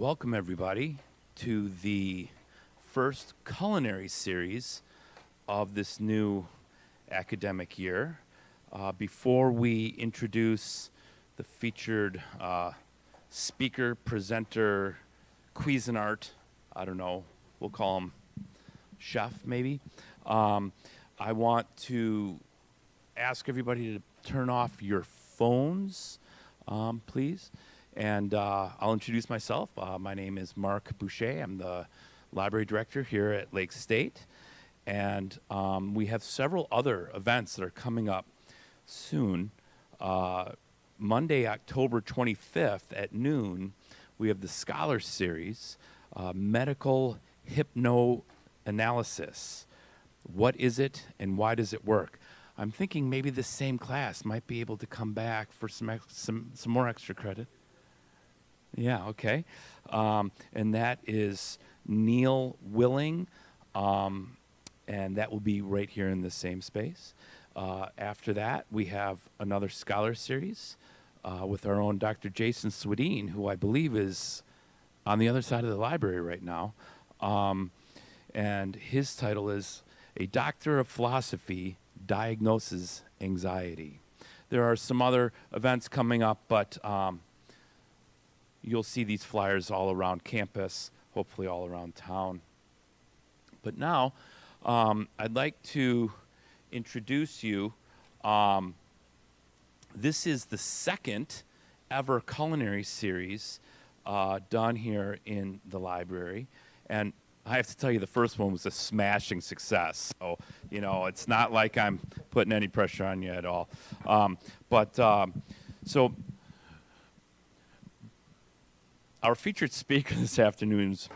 Welcome, everybody, to the first culinary series of this new academic year. Before we introduce the featured speaker, presenter, Cuisinart, I don't know, we'll call him chef maybe, I want to ask everybody to turn off your phones, please. And I'll introduce myself. My name is Mark Boucher. I'm the library director here at Lake State. And we have several other events that are coming up soon. Monday, October 25th at noon, we have the Scholar Series, Medical Hypnoanalysis. What is it and why does it work? I'm thinking maybe the same class might be able to come back for some more extra credit. Yeah, okay. And that is Neil Willing, and that will be right here in the same space. After that, we have another Scholar Series with our own Dr. Jason Swedeen, who I believe is on the other side of the library right now. And his title is A Doctor of Philosophy Diagnoses Anxiety. There are some other events coming up, but you'll see these flyers all around campus, hopefully all around town. But now, I'd like to introduce you. This is the second ever culinary series done here in the library. And I have to tell you, the first one was a smashing success. So, you know, it's not like I'm putting any pressure on you at all. So our featured speaker this afternoon is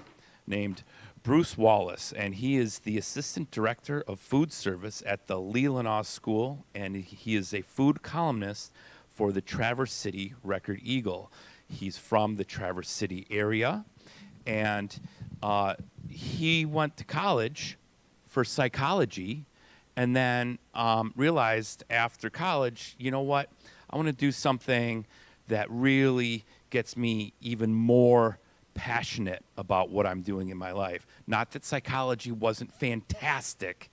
named Bruce Wallis, and he is the Assistant Director of Food Service at the Leelanau School, and he is a food columnist for the Traverse City Record Eagle. He's from the Traverse City area, and he went to college for psychology and then realized after college, you know what, I want to do something that really gets me even more passionate about what I'm doing in my life. Not that psychology wasn't fantastic,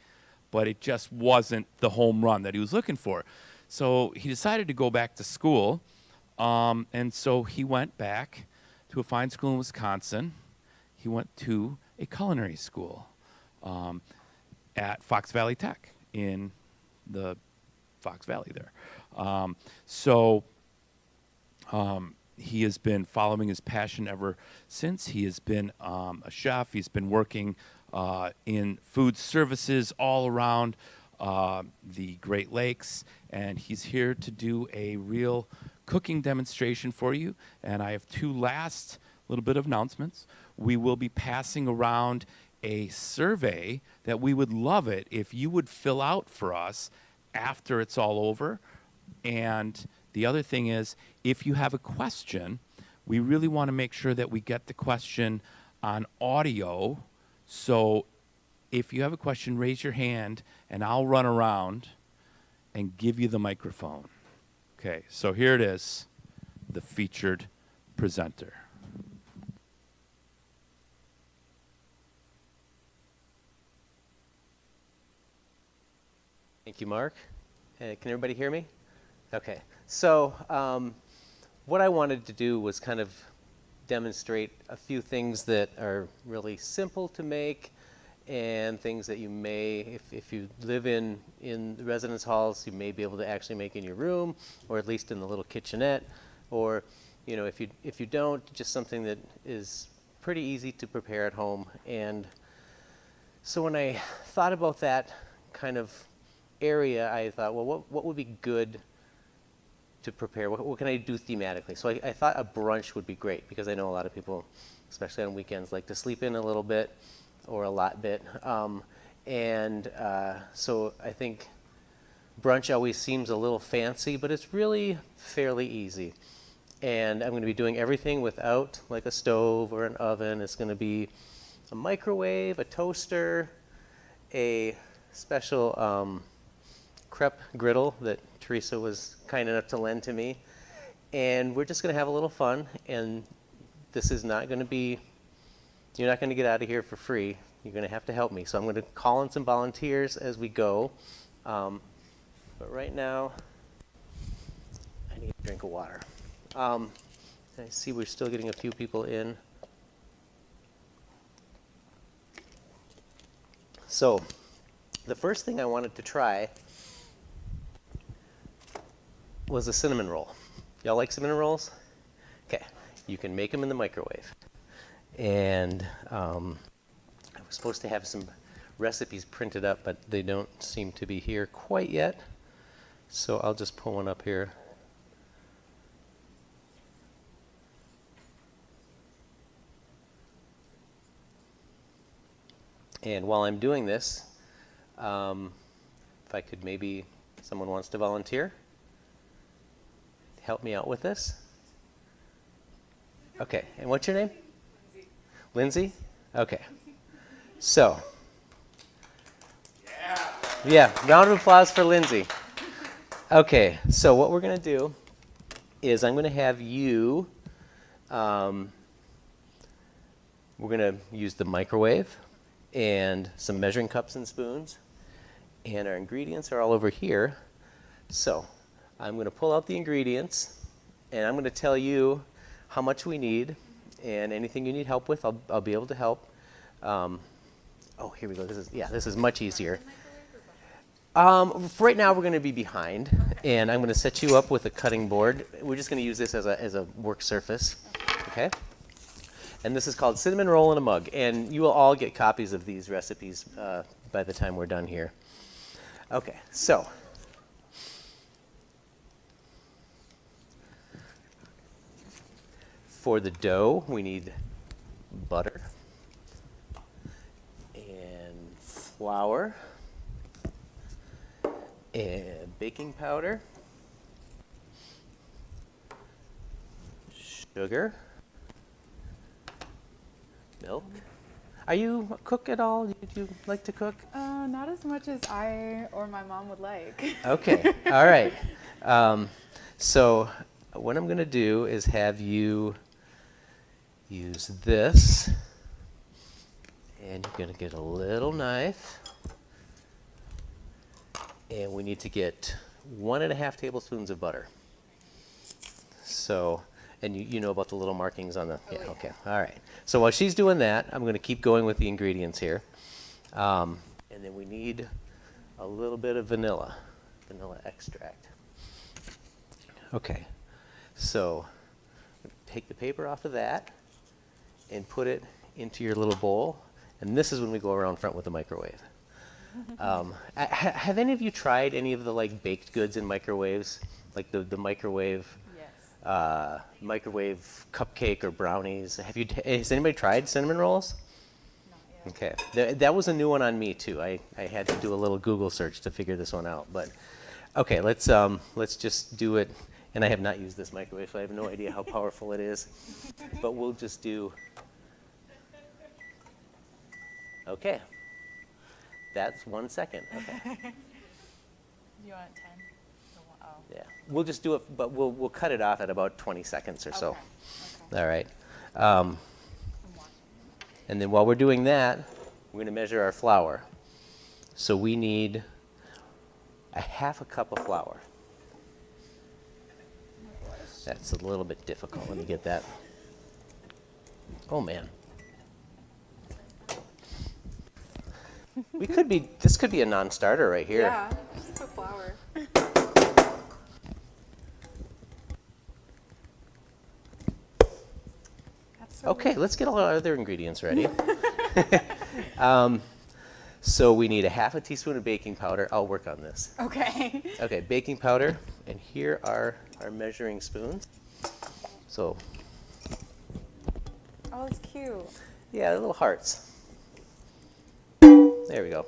but it just wasn't the home run that he was looking for. So he decided to go back to school, and so he went back to a fine school in Wisconsin. He went to a culinary school at Fox Valley Tech in the Fox Valley there. He has been following his passion ever since. He has been a chef. He's been working in food services all around the Great Lakes, and he's here to do a real cooking demonstration for you. And I have two last little bit of announcements. We will be passing around a survey that we would love it if you would fill out for us after it's all over. And the other thing is, if you have a question, we really want to make sure that we get the question on audio. So if you have a question, raise your hand, and I'll run around and give you the microphone. Okay, so here it is, the featured presenter. Thank you, Mark. Can everybody hear me? Okay. So what I wanted to do was kind of demonstrate a few things that are really simple to make and things that you may, if you live in the residence halls, you may be able to actually make in your room, or at least in the little kitchenette, or you know, if you don't, just something that is pretty easy to prepare at home. And so when I thought about that kind of area, I thought, well, what would be good to prepare? What can I do thematically? So I thought a brunch would be great, because I know a lot of people, especially on weekends, like to sleep in a little bit or a lot bit. So I think brunch always seems a little fancy, but it's really fairly easy. And I'm going to be doing everything without like a stove or an oven. It's going to be a microwave, a toaster, a special crepe griddle that Teresa was kind enough to lend to me. And we're just going to have a little fun and this is not going to be, you're not going to get out of here for free. You're going to have to help me. So I'm going to call in some volunteers as we go. But right now, I need a drink of water. I see we're still getting a few people in. So the first thing I wanted to try was a cinnamon roll. Y'all like cinnamon rolls? Okay, you can make them in the microwave. And I was supposed to have some recipes printed up, but they don't seem to be here quite yet. So I'll just pull one up here. And while I'm doing this, if I could maybe, someone wants to volunteer? Help me out with this? Okay, and what's your name? Lindsay. Lindsay? Okay. So. Yeah, round of applause for Lindsay. Okay, so what we're going to do is I'm going to have you, we're going to use the microwave and some measuring cups and spoons. And our ingredients are all over here. So I'm going to pull out the ingredients, and I'm going to tell you how much we need, and anything you need help with, I'll be able to help. Oh, here we go. This is much easier. Right now we're going to be behind, and I'm going to set you up with a cutting board. We're just going to use this as a work surface, okay? And this is called Cinnamon Roll in a Mug, and you will all get copies of these recipes by the time we're done here. Okay, so. For the dough, we need butter and flour and baking powder, sugar, milk. Are you a cook at all? Do you like to cook? Not as much as I or my mom would like. Okay, all right. So what I'm going to do is have you use this, and you're going to get a little knife, and we need to get 1.5 tablespoons of butter. So, and you know about the little markings on the, yeah, okay, all right. So while she's doing that, I'm going to keep going with the ingredients here. And then we need a little bit of vanilla extract. Okay, so take the paper off of that and put it into your little bowl. And this is when we go around front with the microwave. Have any of you tried any of the like baked goods in microwaves? Like the microwave? Yes. Microwave cupcake or brownies. Has anybody tried cinnamon rolls? Not yet. Okay, that was a new one on me too. I had to do a little Google search to figure this one out. But okay, let's just do it. And I have not used this microwave, so I have no idea how powerful it is. But we'll just do. Okay, that's 1 second. Okay. You want 10? Oh. Yeah, we'll just do it, but we'll cut it off at about 20 seconds or so. Okay. All right. And then while we're doing that, we're going to measure our flour. So we need 1/2 cup of flour. That's a little bit difficult. Let me get that. Oh man. This could be a non-starter right here. Yeah, just the flour. That's so Okay, let's get all our other ingredients ready. So we need 1/2 teaspoon of baking powder. I'll work on this. Okay. Okay, baking powder, and here are our measuring spoons. So, Oh, it's cute. yeah, they're little hearts. There we go.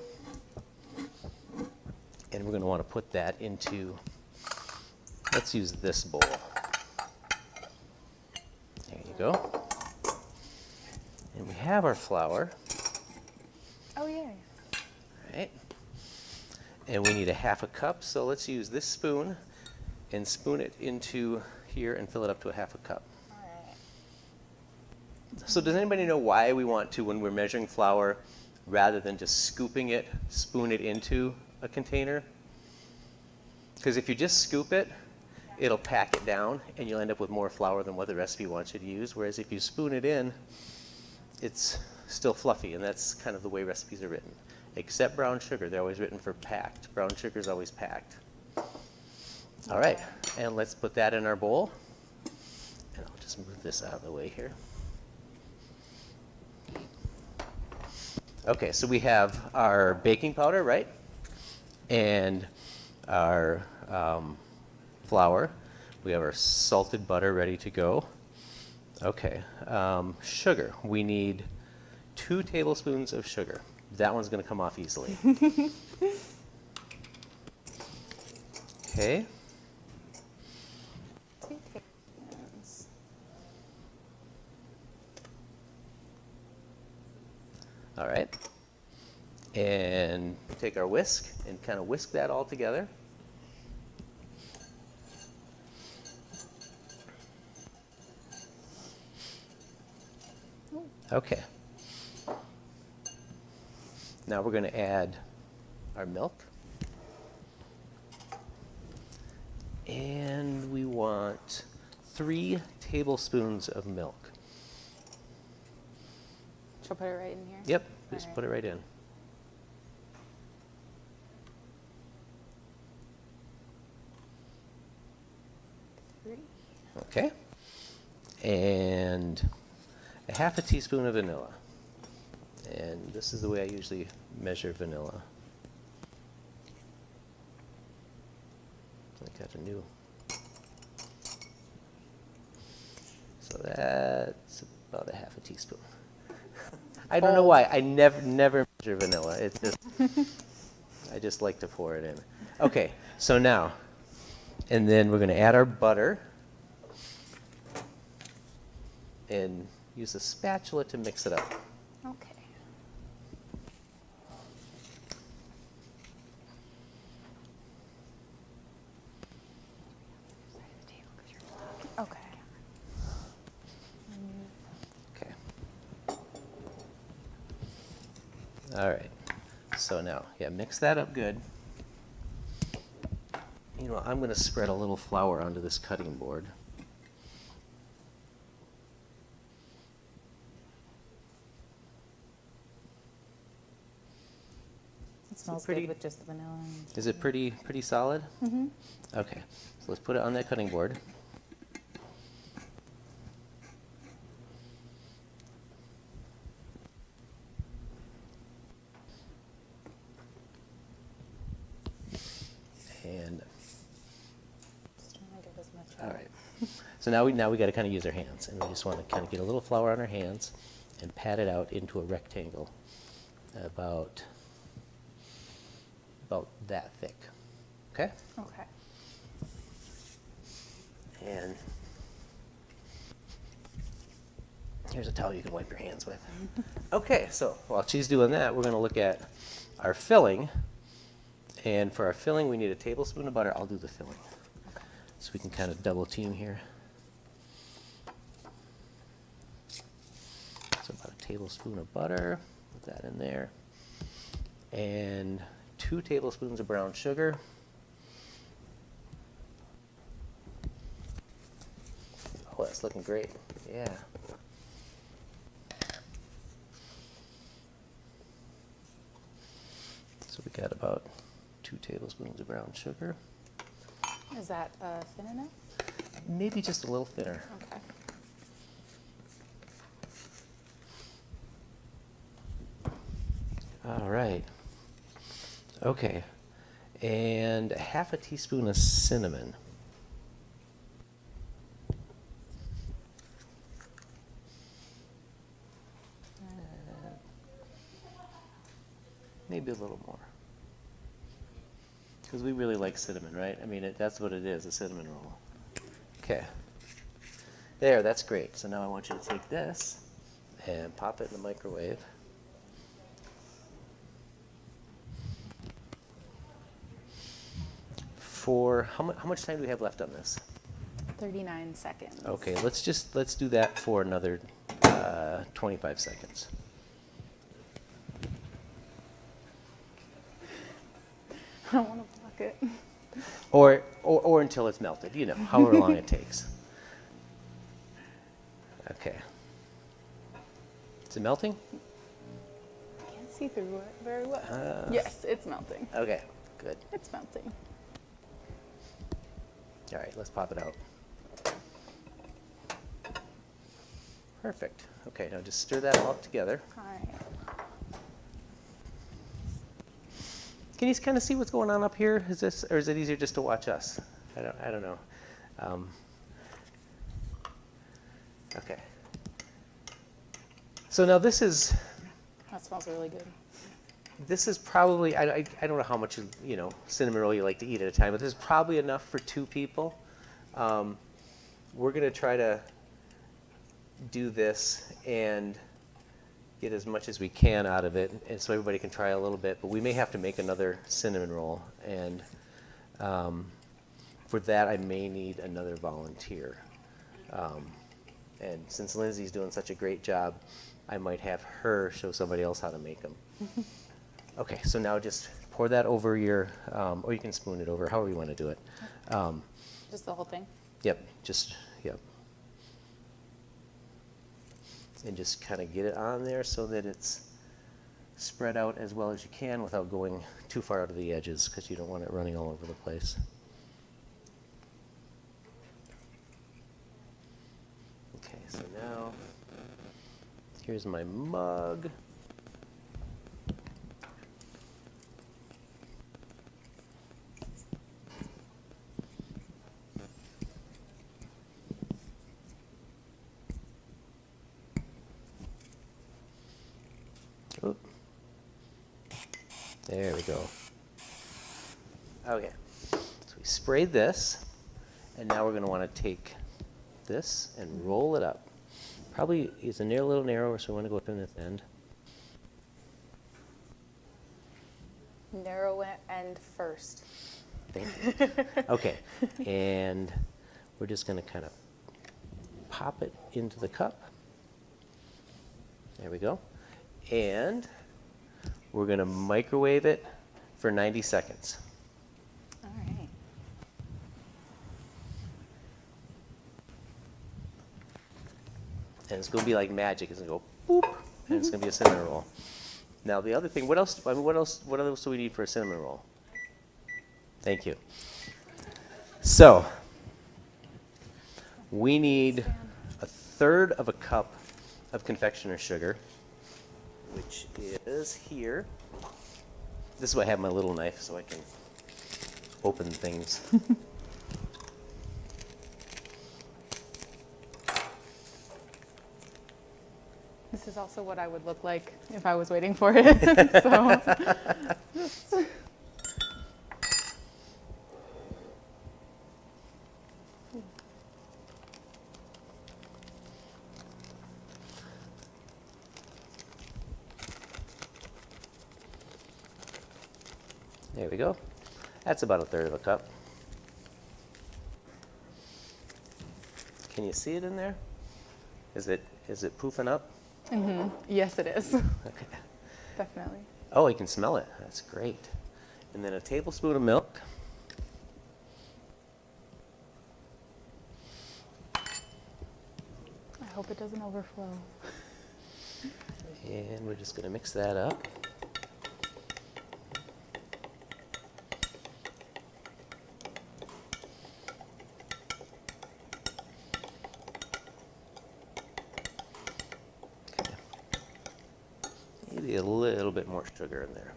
And we're going to want to put that into, let's use this bowl. There you go. And we have our flour. Oh, yay. Right. And we need 1/2 cup, so let's use this spoon and spoon it into here and fill it up to 1/2 cup. All right. So does anybody know why we want to, when we're measuring flour, rather than just scooping it, spoon it into a container? Because if you just scoop it, it'll pack it down, and you'll end up with more flour than what the recipe wants you to use. Whereas if you spoon it in, it's still fluffy, and that's kind of the way recipes are written. Except brown sugar, they're always written for packed. Brown sugar is always packed. All right, and let's put that in our bowl. And I'll just move this out of the way here. Okay, so we have our baking powder, right? And our flour. We have our salted butter ready to go. Okay, sugar. We need 2 tablespoons of sugar. That one's going to come off easily. Okay. 2 tablespoons. All right. And take our whisk and kind of whisk that all together. Okay. Now we're going to add our milk. And we want 3 tablespoons of milk. Should I put it right in here? Yep, just Alright. put it right in. Three. Okay. And a 1/2 teaspoon of vanilla. And this is the way I usually measure vanilla. I got a new. So that's about a 1/2 teaspoon. I don't know why. I never measure vanilla. It's just I just like to pour it in. Okay, so now, and then we're going to add our butter and use a spatula to mix it up. Okay. Okay. Okay. All right. So now, yeah, mix that up good. You know, I'm going to spread a little flour onto this cutting board. It smells pretty- good with just the vanilla. Is it pretty solid? Mm-hmm. Okay. So let's put it on that cutting board. And Just trying to get as much. all right. So now we got to kind of use our hands, and we just want to kind of get a little flour on our hands and pat it out into a rectangle about that thick. Okay? Okay. And here's a towel you can wipe your hands with. Okay, so while she's doing that, we're going to look at our filling. And for our filling, we need a tablespoon of butter. I'll do the filling. Okay. So we can kind of double team here. So about a tablespoon of butter, put that in there. And 2 tablespoons of brown sugar. Oh, that's looking great. Yeah. So we got about 2 tablespoons of brown sugar. Is that thin enough? Maybe just a little thinner. Okay. All right. Okay. And a 1/2 teaspoon of cinnamon. Maybe a little more. Because we really like cinnamon, right? I mean, that's what it is, a cinnamon roll. Okay. There, that's great. So now I want you to take this and pop it in the microwave. For how much time do we have left on this? 39 seconds. Okay, let's do that for another 25 seconds. I don't want to block it. Or until it's melted, you know, however long it takes. Okay. Is it melting? I can't see through it very well. Yes, it's melting. Okay, good. It's melting. All right, let's pop it out. Perfect. Okay, now just stir that all up together. All right. Can you kind of see what's going on up here? Is this, or is it easier just to watch us? I don't know. Okay. So now this is That smells really good. probably, I don't know how much, cinnamon roll you like to eat at a time, but this is probably enough for 2 people. We're going to try to do this and get as much as we can out of it, and so everybody can try a little bit, but we may have to make another cinnamon roll, and for that I may need another volunteer. And since Lindsay's doing such a great job, I might have her show somebody else how to make them. Okay, so now just pour that over your, or you can spoon it over, however you want to do it. Just the whole thing? Yep. And just kind of get it on there so that it's spread out as well as you can without going too far out of the edges, because you don't want it running all over the place. Okay, so now here's my mug. Oop. There we go. Okay, so we sprayed this, and now we're going to want to take this and roll it up. Probably it's a little narrower, so we want to go up in this end. Narrow end first. Thank you. Okay, and we're just going to kind of pop it into the cup. There we go. And we're going to microwave it for 90 seconds. All right. And it's going to be like magic. It's going to go boop, and it's going to be a cinnamon roll. Now the other thing, what else do we need for a cinnamon roll? Thank you. So we need 1/3 of a cup of confectioner's sugar, which is here. This is why I have my little knife, so I can open things. This is also what I would look like if I was waiting for it. So, There we go. That's about 1/3 of a cup. Can you see it in there? Is it poofing up? yes, it is. Okay. Definitely. Oh, you can smell it. That's great. And then a tablespoon of milk. I hope it doesn't overflow. And we're just going to mix that up. Okay. Maybe a little bit more sugar in there.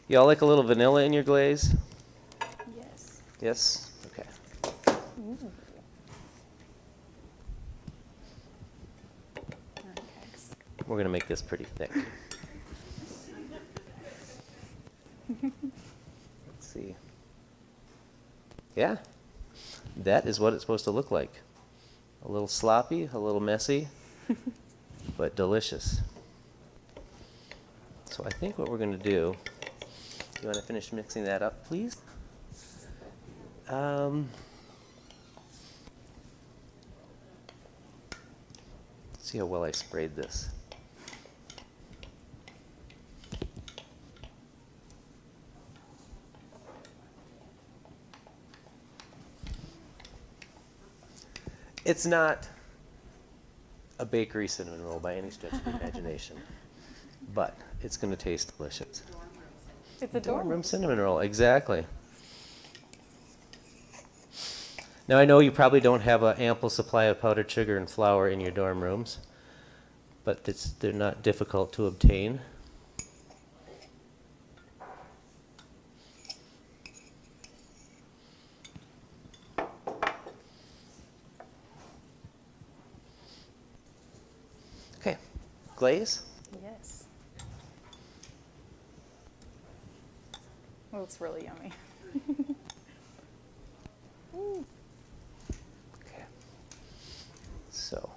Y'all like a little vanilla in your glaze? Yes. Yes? Okay. Ooh. Okay. We're going to make this pretty thick. Let's see. Yeah, that is what it's supposed to look like. A little sloppy, a little messy, but delicious. So I think what we're going to do, you want to finish mixing that up, please? See how well I sprayed this. It's not a bakery cinnamon roll by any stretch of the imagination, but it's going to taste delicious. It's a Dorm dorm room cinnamon roll, exactly. Now I know you probably don't have an ample supply of powdered sugar and flour in your dorm rooms, but they're not difficult to obtain. Okay, glaze. Yes. It looks really yummy. Okay, so.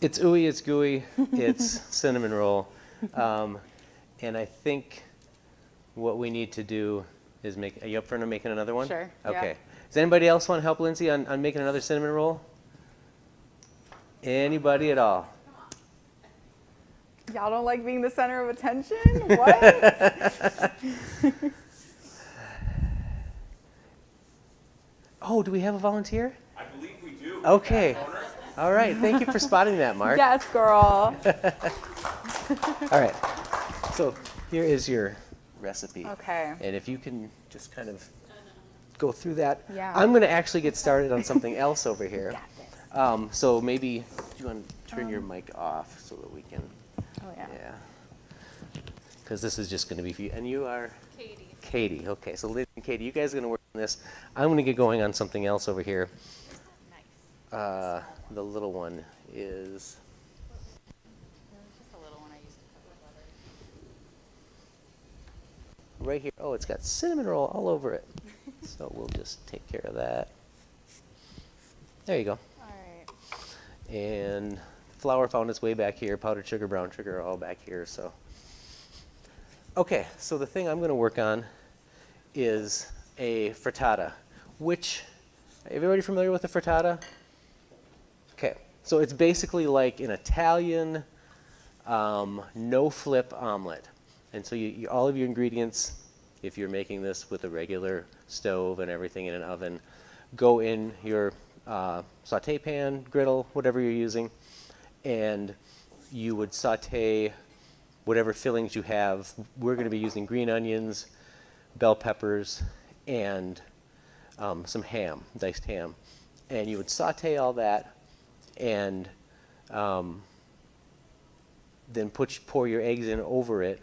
It's ooey, it's gooey, it's cinnamon roll. And I think what we need to do is are you up for making another one? Sure, yeah. Okay. Does anybody else want to help Lindsay on making another cinnamon roll? Anybody at all? Y'all don't like being the center of attention? What? Oh, do we have a volunteer? I believe we do. Okay. All right. Thank you for spotting that, Mark. Yes, girl. All right. So here is your recipe. Okay. And if you can just kind of go through that. Yeah. I'm going to actually get started on something else over here. Got this. So maybe you want to turn your mic off so that we can. Oh, yeah. Yeah. Because this is just going to be for you. And you are? Katie. Katie. Okay. So Liz and Katie, you guys are going to work on this. I'm going to get going on something else over here. Nice. The little one is. Just a little one I used to cut with butter. Right here. Oh, it's got cinnamon roll all over it. So we'll just take care of that. There you go. All right. And flour found its way back here. Powdered sugar, brown sugar are all back here. So, okay. So the thing I'm going to work on is a frittata. Which, everybody familiar with a frittata? Okay. So it's basically like an Italian no-flip omelet. And so all of your ingredients, if you're making this with a regular stove and everything in an oven, go in your saute pan, griddle, whatever you're using, and you would saute whatever fillings you have. We're going to be using green onions, bell peppers, and some ham, diced ham. And you would saute all that, and then pour your eggs in over it,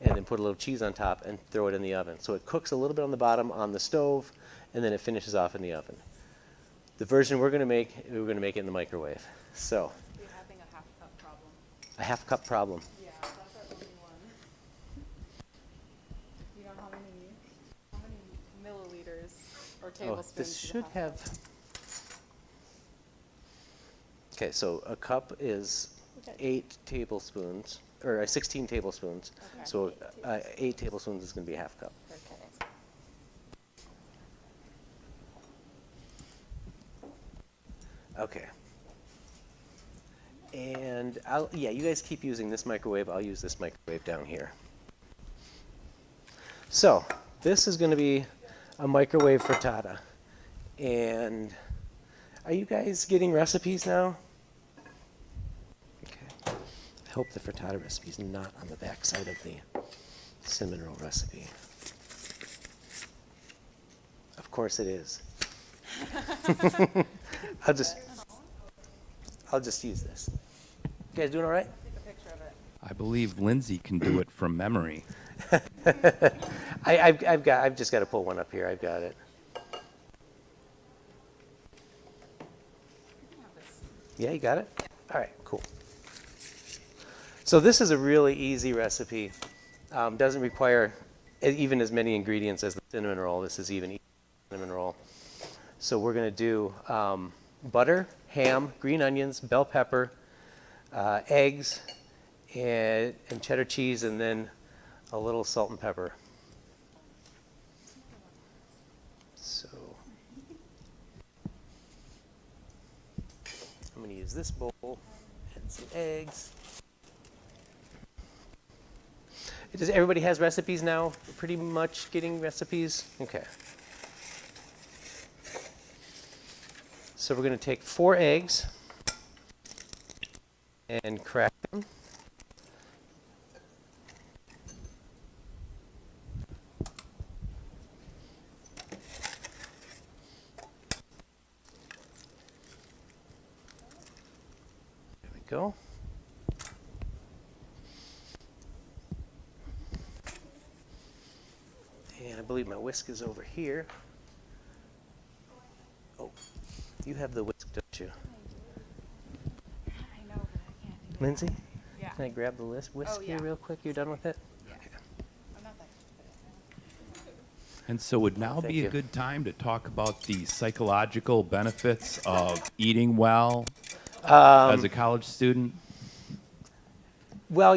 and then put a little cheese on top and throw it in the oven. So it cooks a little bit on the bottom on the stove, and then it finishes off in the oven. The version we're going to make it in the microwave. So, We're having a half cup problem. a half cup problem. Yeah, that's our only one. You know how many milliliters or Oh, tablespoons? this do you should have. Okay, so a cup is Okay. 8 tablespoons, or 16 tablespoons. Okay. So 8 tablespoons is going to be a half cup. Okay. Okay. And you guys keep using this microwave. I'll use this microwave down here. So this is going to be a microwave frittata. And are you guys getting recipes now? Okay. I hope the frittata recipe is not on the back side of the cinnamon roll recipe. Of course it is. I'll just use this. You guys doing all right? Take a picture of it. I believe Lindsay can do it from memory. I've just got to pull one up here. I've got it. Yeah, you got it? All right, cool. So this is a really easy recipe. Doesn't require even as many ingredients as the cinnamon roll. This is even easier. cinnamon roll. So we're going to do butter, ham, green onions, bell pepper, eggs, and cheddar cheese, and then a little salt and pepper. So I'm going to use this bowl and some eggs. Does everybody has recipes now? Pretty much getting recipes? Okay. So we're going to take 4 eggs and crack them. There we go. And I believe my whisk is over here. Oh, you have the whisk, don't you? I know, but I can't do it. Lindsay, Yeah. can I grab the whisk Oh, here yeah. real quick? You done with it? Yeah. I'm not that good. And so would now Thank be you. a good time to talk about the psychological benefits of eating well as a college student? Well,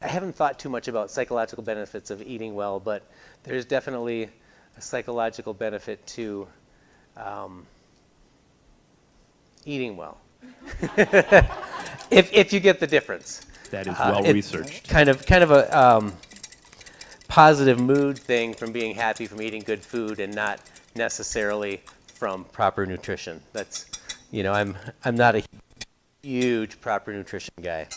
I haven't thought too much about psychological benefits of eating well, but there's definitely a psychological benefit to eating well. if you get the difference. That is well researched. Kind of a positive mood thing from being happy from eating good food and not necessarily from proper nutrition. That's, I'm not a huge proper nutrition guy.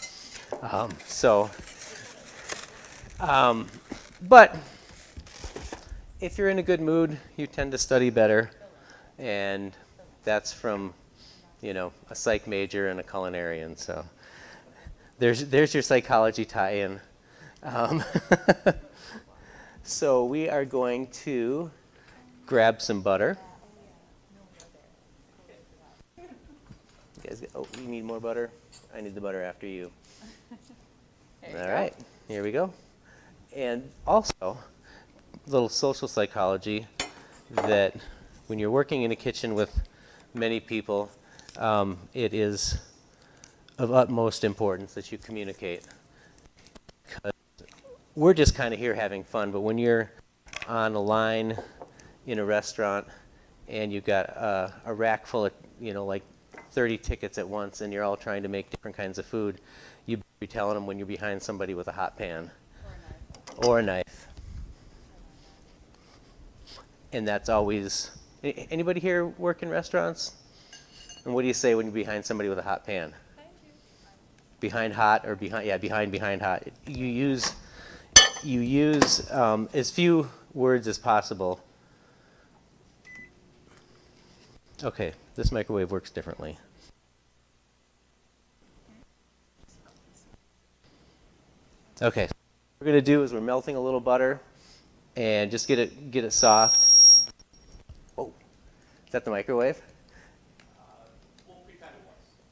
But if you're in a good mood, you tend to study better, and that's from, a psych major and a culinarian. So there's your psychology tie-in. So we are going to grab some butter. You guys, you need more butter? I need the butter after you. All right, here we go. And also, a little social psychology that when you're working in a kitchen with many people, it is of utmost importance that you communicate. 'Cause we're just kind of here having fun, but when you're on a line in a restaurant and you've got a rack full of, like 30 tickets at once, and you're all trying to make different kinds of food, you better be telling them when you're behind somebody with a hot pan. Or a knife. And that's always, anybody here work in restaurants? And what do you say when you're behind somebody with a hot pan? Behind hot or behind, yeah, behind hot. You use as few words as possible. Okay, this microwave works differently. Okay. What we're going to do is we're melting a little butter and just get it soft. Oh, is that the microwave?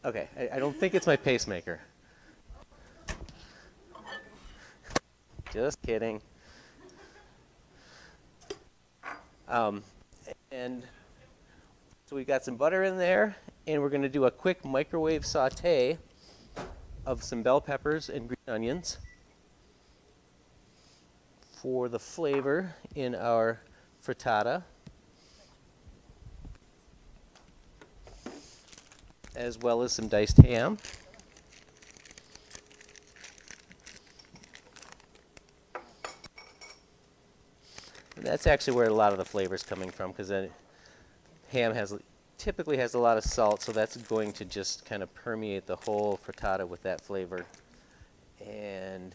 Okay, I don't think it's my pacemaker. Just kidding. And so we've got some butter in there, and we're going to do a quick microwave saute of some bell peppers and green onions for the flavor in our frittata, as well as some diced ham. And that's actually where a lot of the flavor is coming from, because ham typically has a lot of salt, so that's going to just kind of permeate the whole frittata with that flavor. And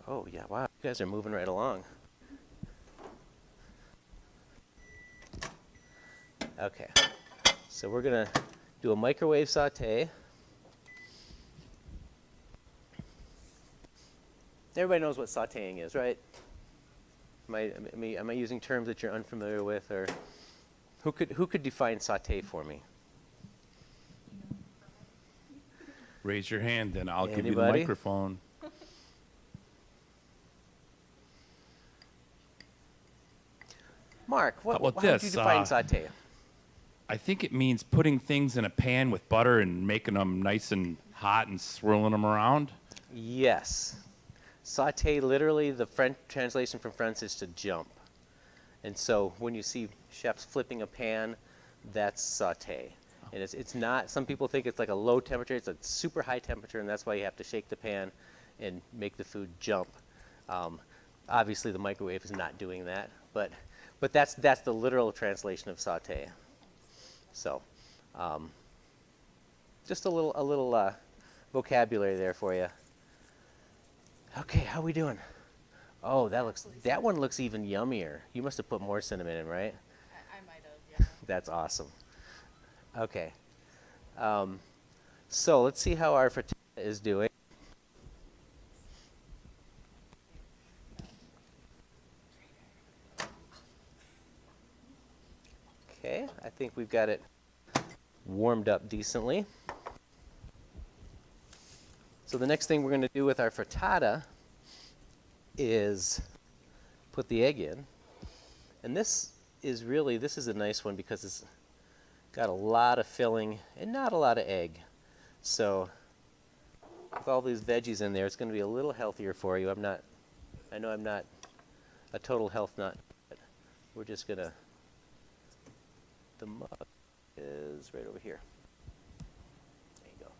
oh yeah, wow, you guys are moving right along. Okay, so we're gonna do a microwave saute. Everybody knows what sauteing is, right? Am I using terms that you're unfamiliar with, or who could define saute for me? Raise your hand, and I'll give you the Anybody? microphone. Mark, How about how would you this? define saute? I think it means putting things in a pan with butter and making them nice and hot and swirling them around. Yes. Saute, literally, the French translation from French is to jump. And so when you see chefs flipping a pan, that's saute. And it's not, some people think it's like a low temperature, it's a super high temperature, and that's why you have to shake the pan and make the food jump. Obviously, the microwave is not doing that, but that's the literal translation of saute. So, just a little vocabulary there for you. Okay, how we doing? Oh, that one looks even yummier. You must have put more cinnamon in, right? I might have, yeah. That's awesome. Okay. So let's see how our frittata is doing. Okay, I think we've got it warmed up decently. So the next thing we're going to do with our frittata is put the egg in. And this is a nice one because it's got a lot of filling and not a lot of egg. So with all these veggies in there, it's going to be a little healthier for you. I know I'm not a total health nut, but we're just going to, the mug is right over here. There you go.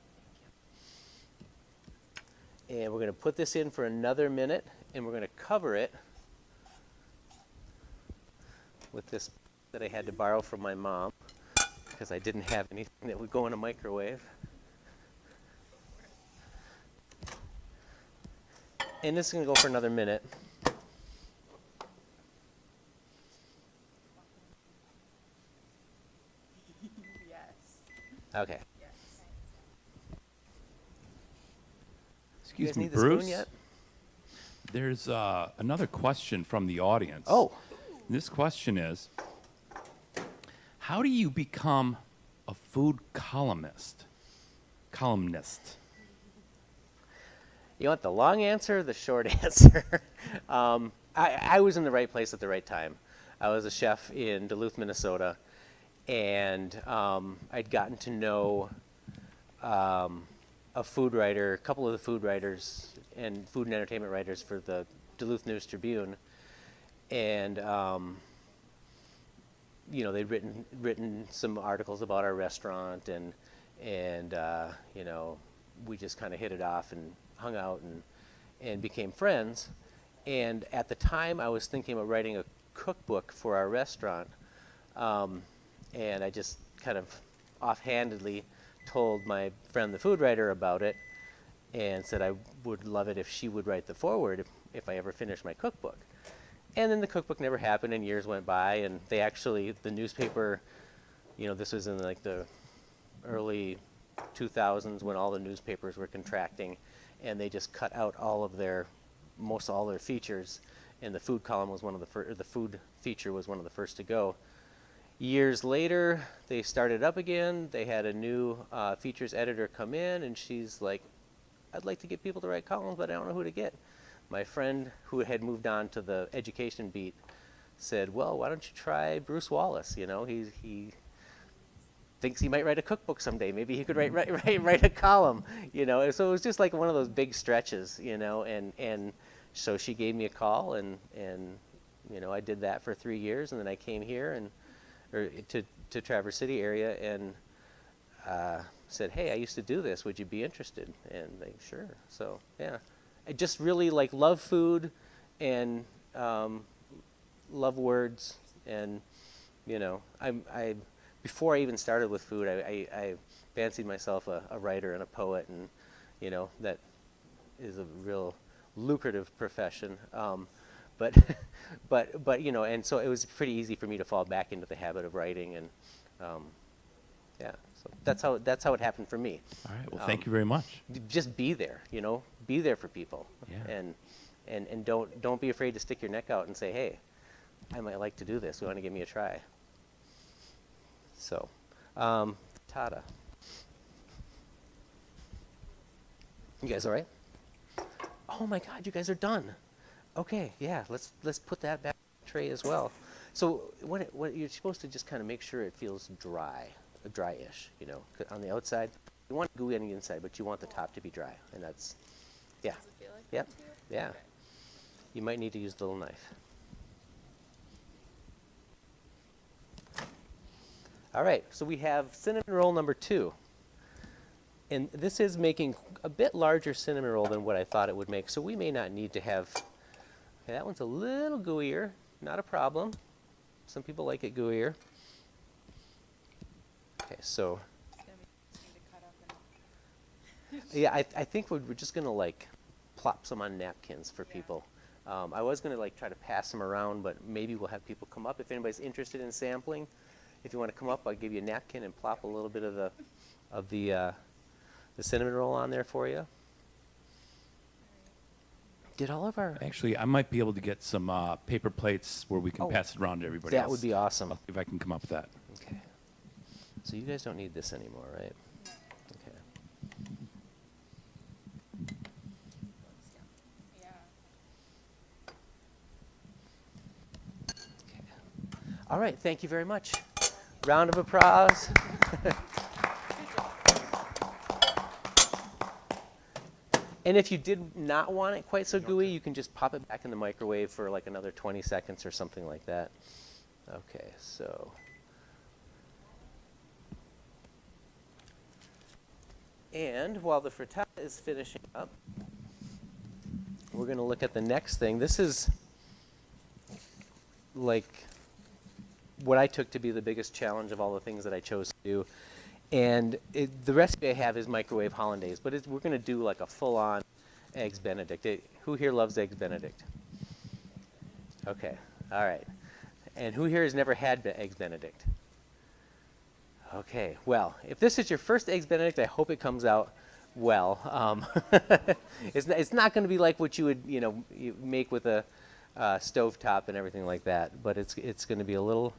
And we're going to put this in for another minute, and we're going to cover it with this that I had to borrow from my mom because I didn't have anything that would go in a microwave. And this is going to go for another minute. Yes. Okay. You Excuse guys me, need the Bruce. spoon yet? There's another question from the audience. Oh. This question is, how do you become a food columnist? You want the long answer or the short answer? I was in the right place at the right time. I was a chef in Duluth, Minnesota, and I'd gotten to know a food writer, a couple of the food writers and food and entertainment writers for the Duluth News Tribune, and they'd written some articles about our restaurant, and we just kind of hit it off and hung out and became friends. And at the time, I was thinking of writing a cookbook for our restaurant, and I just kind of offhandedly told my friend, the food writer, about it, and said I would love it if she would write the foreword if I ever finished my cookbook. And then the cookbook never happened, and years went by, and the newspaper, this was in like the early 2000s when all the newspapers were contracting, and they just cut out most all their features, and the food column was one of the first, the food feature was one of the first to go. Years later, they started up again. They had a new features editor come in, and she's like, I'd like to get people to write columns, but I don't know who to get. My friend, who had moved on to the education beat, said, well, why don't you try Bruce Wallis? He thinks he might write a cookbook someday. Maybe he could write a column, So it was just like one of those big stretches, and so she gave me a call, and I did that for 3 years, and then I came here to Traverse City area, and said, hey, I used to do this. Would you be interested? And they, sure. So yeah, I just really love food, and love words, and I before I even started with food, I fancied myself a writer and a poet, and that is a real lucrative profession. But and so it was pretty easy for me to fall back into the habit of writing, and yeah, so that's how it happened for me. All right. Well, thank you very much. Just be there, be there for people, Yeah. and don't be afraid to stick your neck out and say, hey, I might like to do this. You want to give me a try? So, Tada. You guys all right? Oh my God, you guys are done. Okay, yeah, let's put that back in the tray as well. So what you're supposed to just kind of make sure it feels dry, dry-ish, you know, on the outside. You want gooey on the inside, but you want the top to be dry, and that's, yeah. Does it feel like Yep. that to you? Yeah. Okay. You might need to use the little knife. All right, so we have cinnamon roll number 2. And this is making a bit larger cinnamon roll than what I thought it would make, so we may not need to have, okay, that one's a little gooier, not a problem. Some people like it gooier. Okay, so, It's gonna be easy to cut up and yeah, I think we're just gonna like plop some on napkins for people. I was gonna like try to pass them around, but maybe we'll have people come up. If anybody's interested in sampling, if you want to come up, I'll give you a napkin and plop a little bit of the cinnamon roll on there for you. Did all of our... Actually, I might be able to get some paper plates where we can Oh, pass it around to everybody else. That would be awesome. I'll see if I can come up with that. Okay. So you guys don't need this anymore, right? Okay. yeah. Okay. All right, thank you very much. Round of applause. And if you did not want it quite so gooey, you can just pop it back in the microwave for like another 20 seconds or something like that. Okay, so. And while the frittata is finishing up, we're going to look at the next thing. This is like what I took to be the biggest challenge of all the things that I chose to do. And the recipe I have is microwave hollandaise, but we're going to do like a full-on eggs Benedict. Who here loves eggs Benedict? Okay, all right. And who here has never had eggs Benedict? Okay, well, if this is your first eggs Benedict, I hope it comes out well. It's not going to be like what you would, you make with a stovetop and everything like that, but it's going to be a little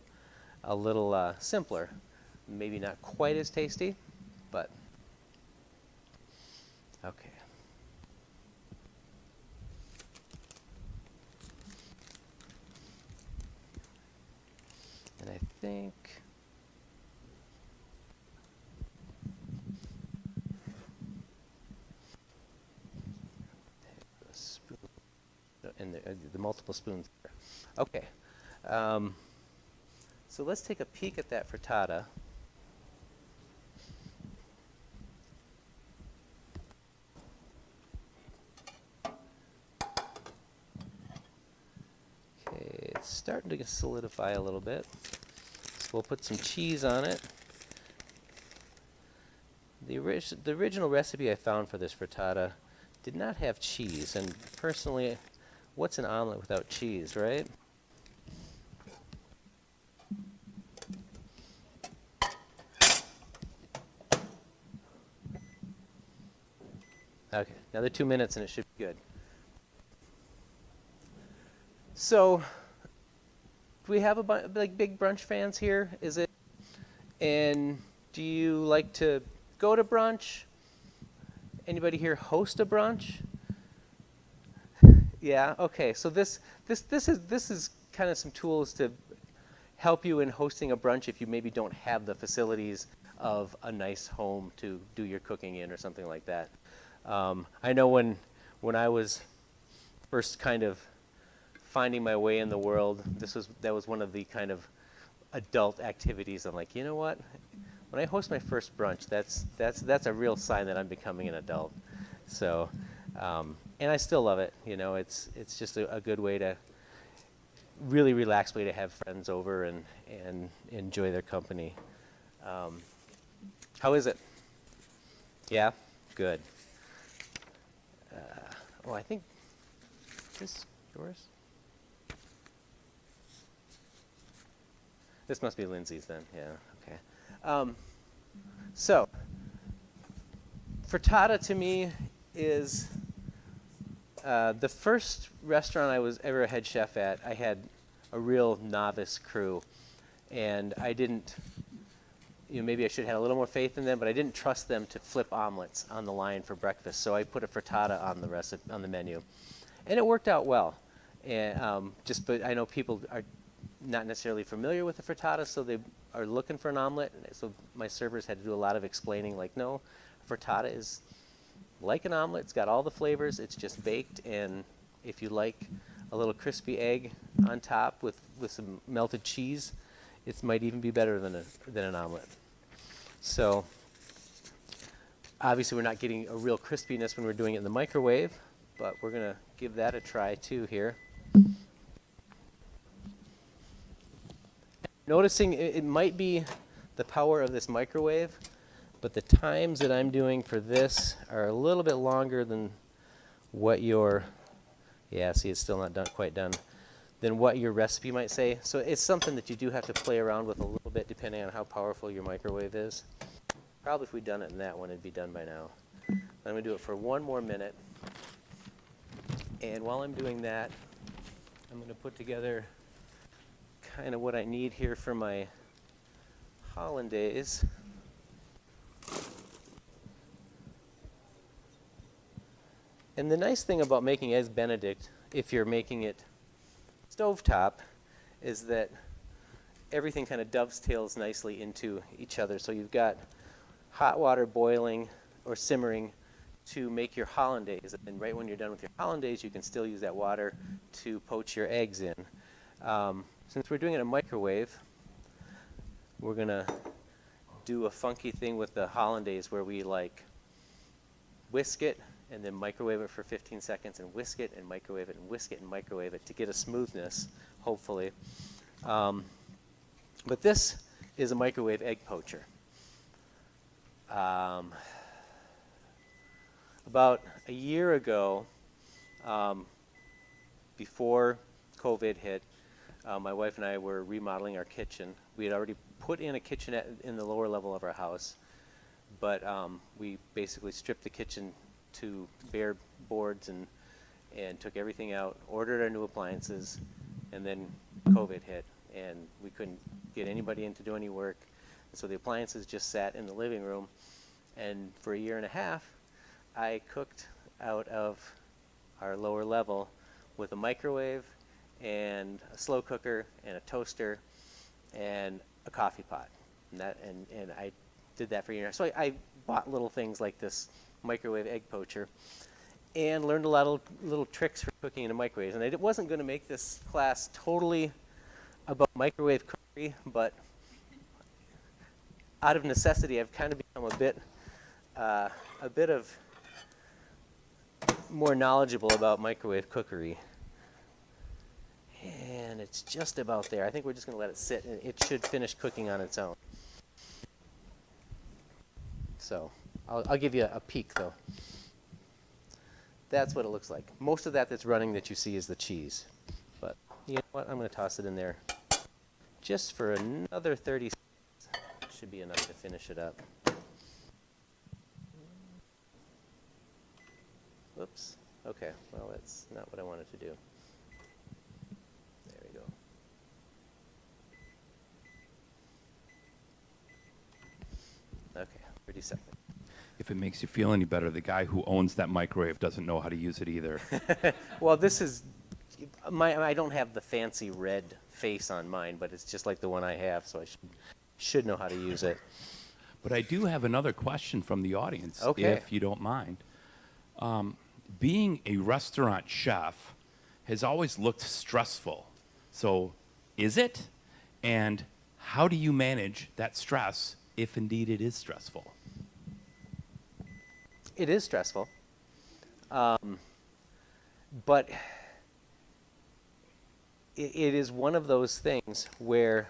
simpler. Maybe not quite as tasty, but okay. And I think the spoon and the multiple spoons there. Okay. So let's take a peek at that frittata. Okay, it's starting to solidify a little bit. So we'll put some cheese on it. The original recipe I found for this frittata did not have cheese, and personally, what's an omelet without cheese, right? Okay, another 2 minutes and it should be good. So, do we have like big brunch fans here? Is it? And do you like to go to brunch? Anybody here host a brunch? Yeah. Okay. So this is kind of some tools to help you in hosting a brunch if you maybe don't have the facilities of a nice home to do your cooking in or something like that. I know when I was first kind of finding my way in the world, that was one of the kind of adult activities. I'm like, you know what? When I host my first brunch, that's a real sign that I'm becoming an adult. So, and I still love it. It's just a good way to really relaxed way to have friends over and enjoy their company. How is it? Yeah, good. I think this yours. This must be Lindsay's then. Yeah. Okay. So, frittata to me is the first restaurant I was ever a head chef at. I had a real novice crew, and I didn't. Maybe I should have had a little more faith in them, but I didn't trust them to flip omelets on the line for breakfast. So I put a frittata on the menu, and it worked out well. And but I know people not necessarily familiar with the frittata, so they are looking for an omelet. And so my servers had to do a lot of explaining, like, no, frittata is like an omelet. It's got all the flavors. It's just baked, and if you like a little crispy egg on top with some melted cheese, it might even be better than an omelet. So obviously we're not getting a real crispiness when we're doing it in the microwave, but we're going to give that a try too here. Noticing it might be the power of this microwave, but the times that I'm doing for this are a little bit longer than what your, yeah, see, it's still not done, quite done, than what your recipe might say. So it's something that you do have to play around with a little bit depending on how powerful your microwave is. Probably if we'd done it in that one, it'd be done by now. I'm going to do it for 1 more minute. And while I'm doing that, I'm going to put together kind of what I need here for my hollandaise. And the nice thing about making eggs Benedict, if you're making it stovetop, is that everything kind of dovetails nicely into each other. So you've got hot water boiling or simmering to make your hollandaise, and right when you're done with your hollandaise, you can still use that water to poach your eggs in. Since we're doing it in a microwave, we're gonna do a funky thing with the hollandaise where we like whisk it and then microwave it for 15 seconds and whisk it and microwave it and whisk it and microwave it to get a smoothness, hopefully. But this is a microwave egg poacher. About a year ago, before COVID hit, my wife and I were remodeling our kitchen. We had already put in a kitchenette in the lower level of our house, but we basically stripped the kitchen to bare boards and took everything out, ordered our new appliances, and then COVID hit, and we couldn't get anybody in to do any work. And so the appliances just sat in the living room, and for a year and a half, I cooked out of our lower level with a microwave and a slow cooker and a toaster and a coffee pot. And I did that for a year. So I bought little things like this microwave egg poacher and learned a lot of little tricks for cooking in a microwave. And I wasn't going to make this class totally about microwave cookery, but out of necessity, I've kind of become a bit of more knowledgeable about microwave cookery. And it's just about there. I think we're just going to let it sit, and it should finish cooking on its own. So I'll give you a peek, though. That's what it looks like. Most of that's running that you see is the cheese. But you know what? I'm going to toss it in there just for another 30 seconds. Should be enough to finish it up. Whoops. Okay. Well, that's not what I wanted to do. There we go. Okay. 30 seconds. If it makes you feel any better, the guy who owns that microwave doesn't know how to use it either. Well, this is I don't have the fancy red face on mine, but it's just like the one I have, so I should know how to use it. But I do have another question from the audience, Okay. if you don't mind. Being a restaurant chef has always looked stressful. So is it? And how do you manage that stress if indeed it is stressful? It is stressful, but it is one of those things where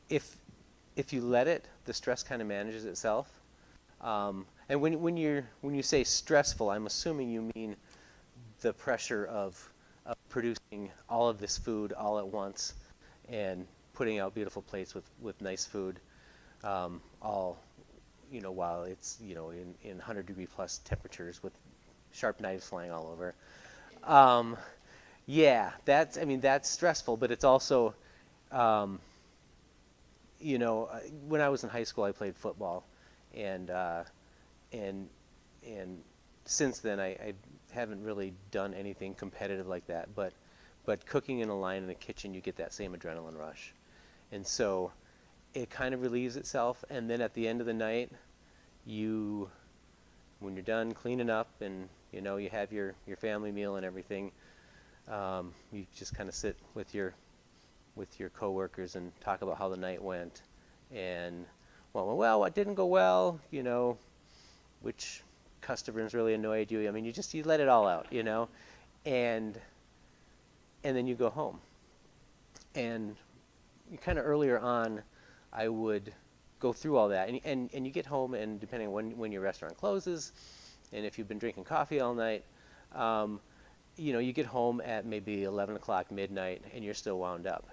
if you let it, the stress kind of manages itself. And when you say stressful, I'm assuming you mean the pressure of producing all of this food all at once and putting out beautiful plates with nice food, all while it's in 100-degree plus temperatures with sharp knives flying all over. Yeah, that's stressful, but it's also, when I was in high school, I played football, and since then I haven't really done anything competitive like that. But but cooking in a line in the kitchen, you get that same adrenaline rush. And so it kind of relieves itself, and then at the end of the night, when you're done cleaning up and you have your family meal and everything, you just kind of sit with your coworkers and talk about how the night went, and well, what didn't go well, which customers really annoyed you. I mean, you let it all out, and then you go home. And kind of earlier on, I would go through all that, and you get home, and depending on when your restaurant closes, and if you've been drinking coffee all night, you get home at maybe 11 o'clock, midnight, and you're still wound up,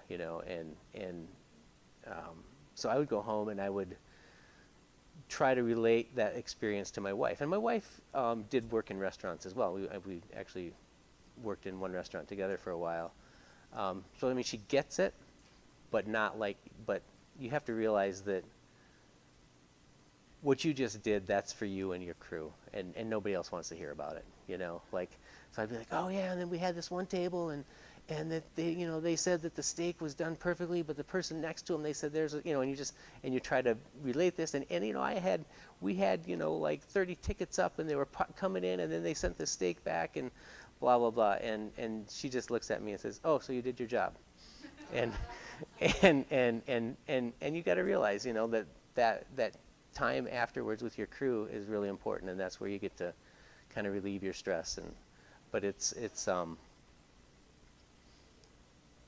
so I would go home and I would try to relate that experience to my wife. And my wife did work in restaurants as well. We actually worked in one restaurant together for a while. So I mean, she gets it, but you have to realize that what you just did, that's for you and your crew, and nobody else wants to hear about it, so I'd be like, oh yeah, and then we had this one table, and that they said that the steak was done perfectly, but the person next to them, they said and you try to relate this, and we had like 30 tickets up, and they were coming in, and then they sent the steak back, and blah blah blah, and she just looks at me and says, oh, so you did your job. and you got to realize that time afterwards with your crew is really important, and that's where you get to kind of relieve your stress. But it's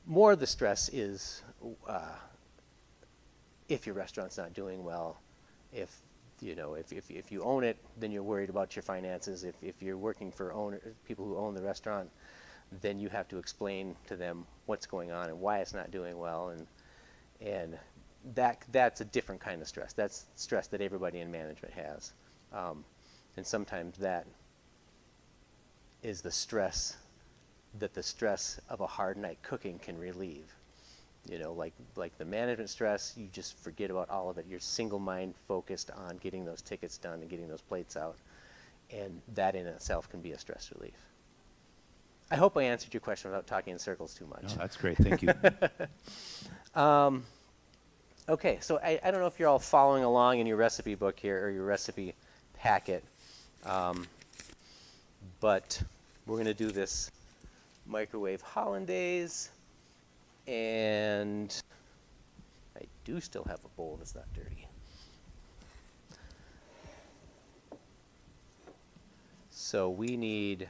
more of the stress is if your restaurant's not doing well. If you own it, then you're worried about your finances. If you're working for people who own the restaurant, then you have to explain to them what's going on and why it's not doing well, and that's a different kind of stress. That's stress that everybody in management has, and sometimes that is the stress that the stress of a hard night cooking can relieve. Like the management stress, you just forget about all of it. You're single mind focused on getting those tickets done and getting those plates out, and that in itself can be a stress relief. I hope I answered your question without talking in circles too much. No, that's great. Thank you. Okay, so I don't know if you're all following along in your recipe book here or your recipe packet, but we're going to do this microwave hollandaise, and I do still have a bowl that's not dirty. So we need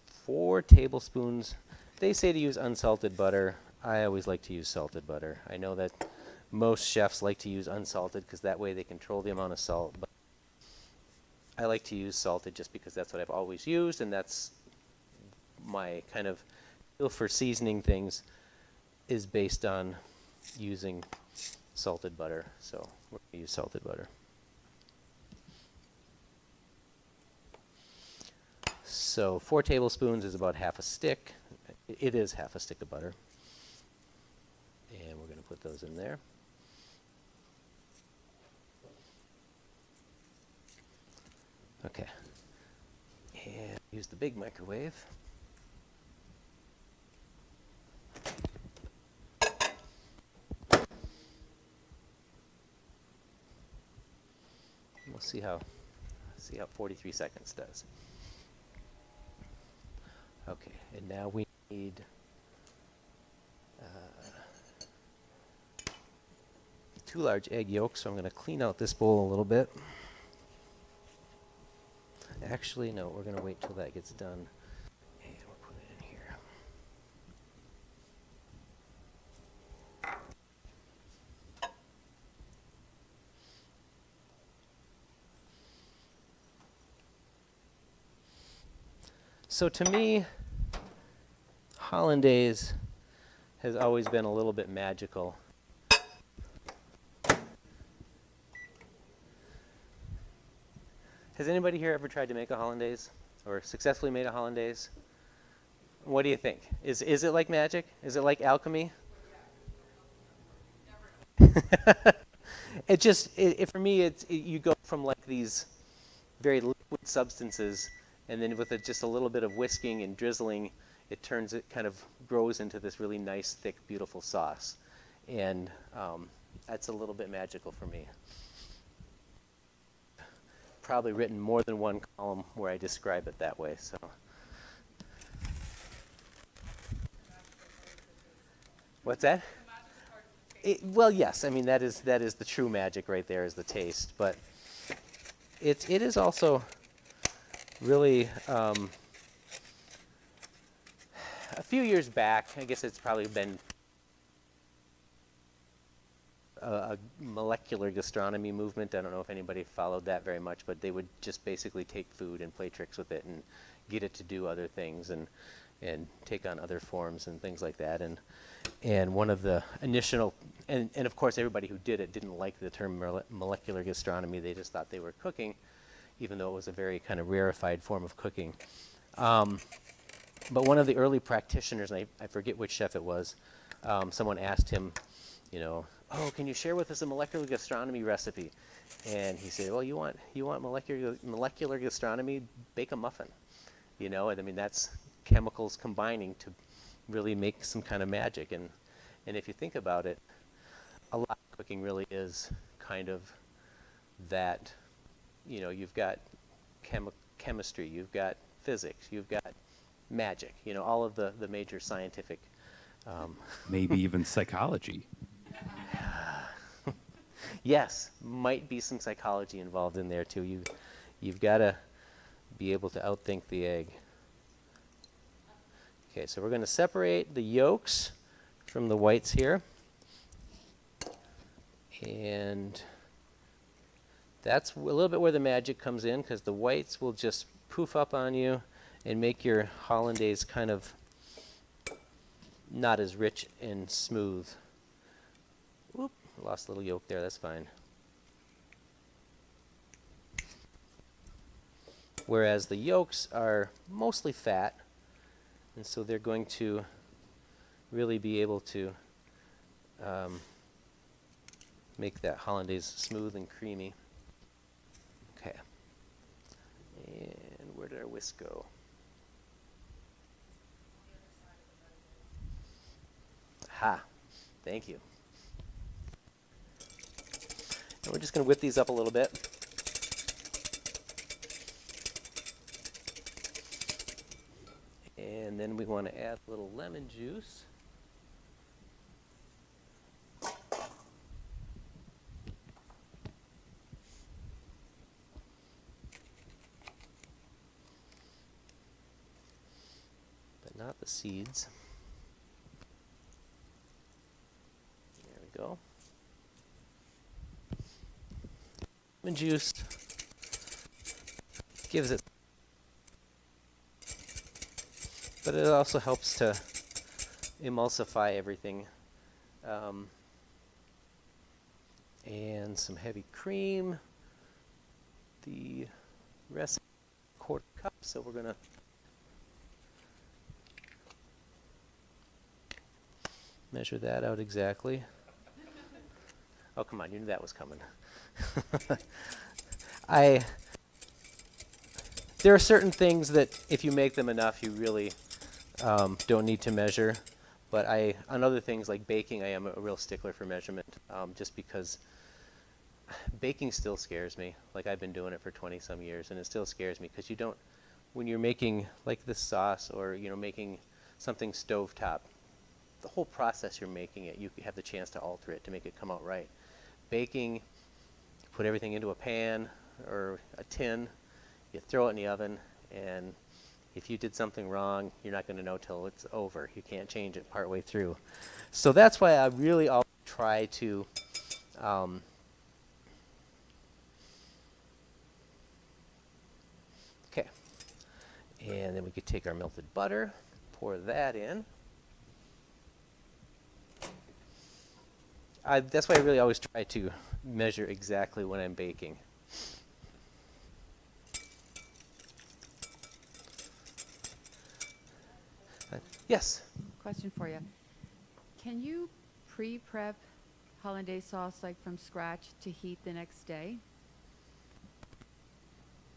4 tablespoons. They say to use unsalted butter. I always like to use salted butter. I know that most chefs like to use unsalted because that way they control the amount of salt. But I like to use salted just because that's what I've always used, and that's my kind of feel for seasoning things is based on using salted butter. So we're going to use salted butter. So 4 tablespoons is about half a stick. It is half a stick of butter. And we're going to put those in there. Okay. And use the big microwave. We'll see how 43 seconds does. Okay, and now we need 2 large egg yolks, so I'm going to clean out this bowl a little bit. Actually, no, we're going to wait till that gets done, and we'll put it in here. So to me, hollandaise has always been a little bit magical. Has anybody here ever tried to make a hollandaise or successfully made a hollandaise? What do you think? Is it like magic? Is it like alchemy? For me, you go from like these very liquid substances, and then with just a little bit of whisking and drizzling, it kind of grows into this really nice, thick, beautiful sauce. And that's a little bit magical for me. Probably written more than one column where I describe it that way. So, what's that? Well, yes. I mean, that is the true magic right there, is the taste. But it is also really a few years back. I guess it's probably been a molecular gastronomy movement. I don't know if anybody followed that very much, but they would just basically take food and play tricks with it and get it to do other things and take on other forms and things like that. And one of the initial, and of course everybody who did it didn't like the term molecular gastronomy. They just thought they were cooking, even though it was a very kind of rarefied form of cooking. But one of the early practitioners, and I forget which chef it was, someone asked him, oh, can you share with us a molecular gastronomy recipe? And he said, well, you want molecular gastronomy? Bake a muffin. And I mean, that's chemicals combining to really make some kind of magic. And if you think about it, a lot of cooking really is kind of that. You've got chemistry, you've got physics, you've got magic, all of the major scientific. Maybe even psychology. Yes, might be some psychology involved in there too. You've got to be able to outthink the egg. Okay, so we're going to separate the yolks from the whites here. And that's a little bit where the magic comes in, because the whites will just poof up on you and make your hollandaise kind of not as rich and smooth. Whoop, lost a little yolk there, that's fine. Whereas the yolks are mostly fat, and so they're going to really be able to make that hollandaise smooth and creamy. Okay. And where did our whisk go? Ha, thank you. And we're just going to whip these up a little bit. And then we want to add a little lemon juice. But not the seeds. There we go. Lemon juice gives it, but it also helps to emulsify everything. And some heavy cream. The rest, quarter cup, so we're gonna measure that out exactly. Oh, come on, you knew that was coming. There are certain things that if you make them enough, you really don't need to measure. But on other things like baking, I am a real stickler for measurement, just because baking still scares me. Like, I've been doing it for 20 some years, and it still scares me because when you're making like this sauce, or making something stovetop, the whole process you're making it, you have the chance to alter it to make it come out right. Baking, you put everything into a pan or a tin, you throw it in the oven, and if you did something wrong, you're not going to know till it's over. You can't change it partway through. So that's why I really always try to okay. And then we could take our melted butter, pour that in. That's why I really always try to measure exactly when I'm baking. Yes? Question for you. Can you pre-prep hollandaise sauce like from scratch to heat the next day?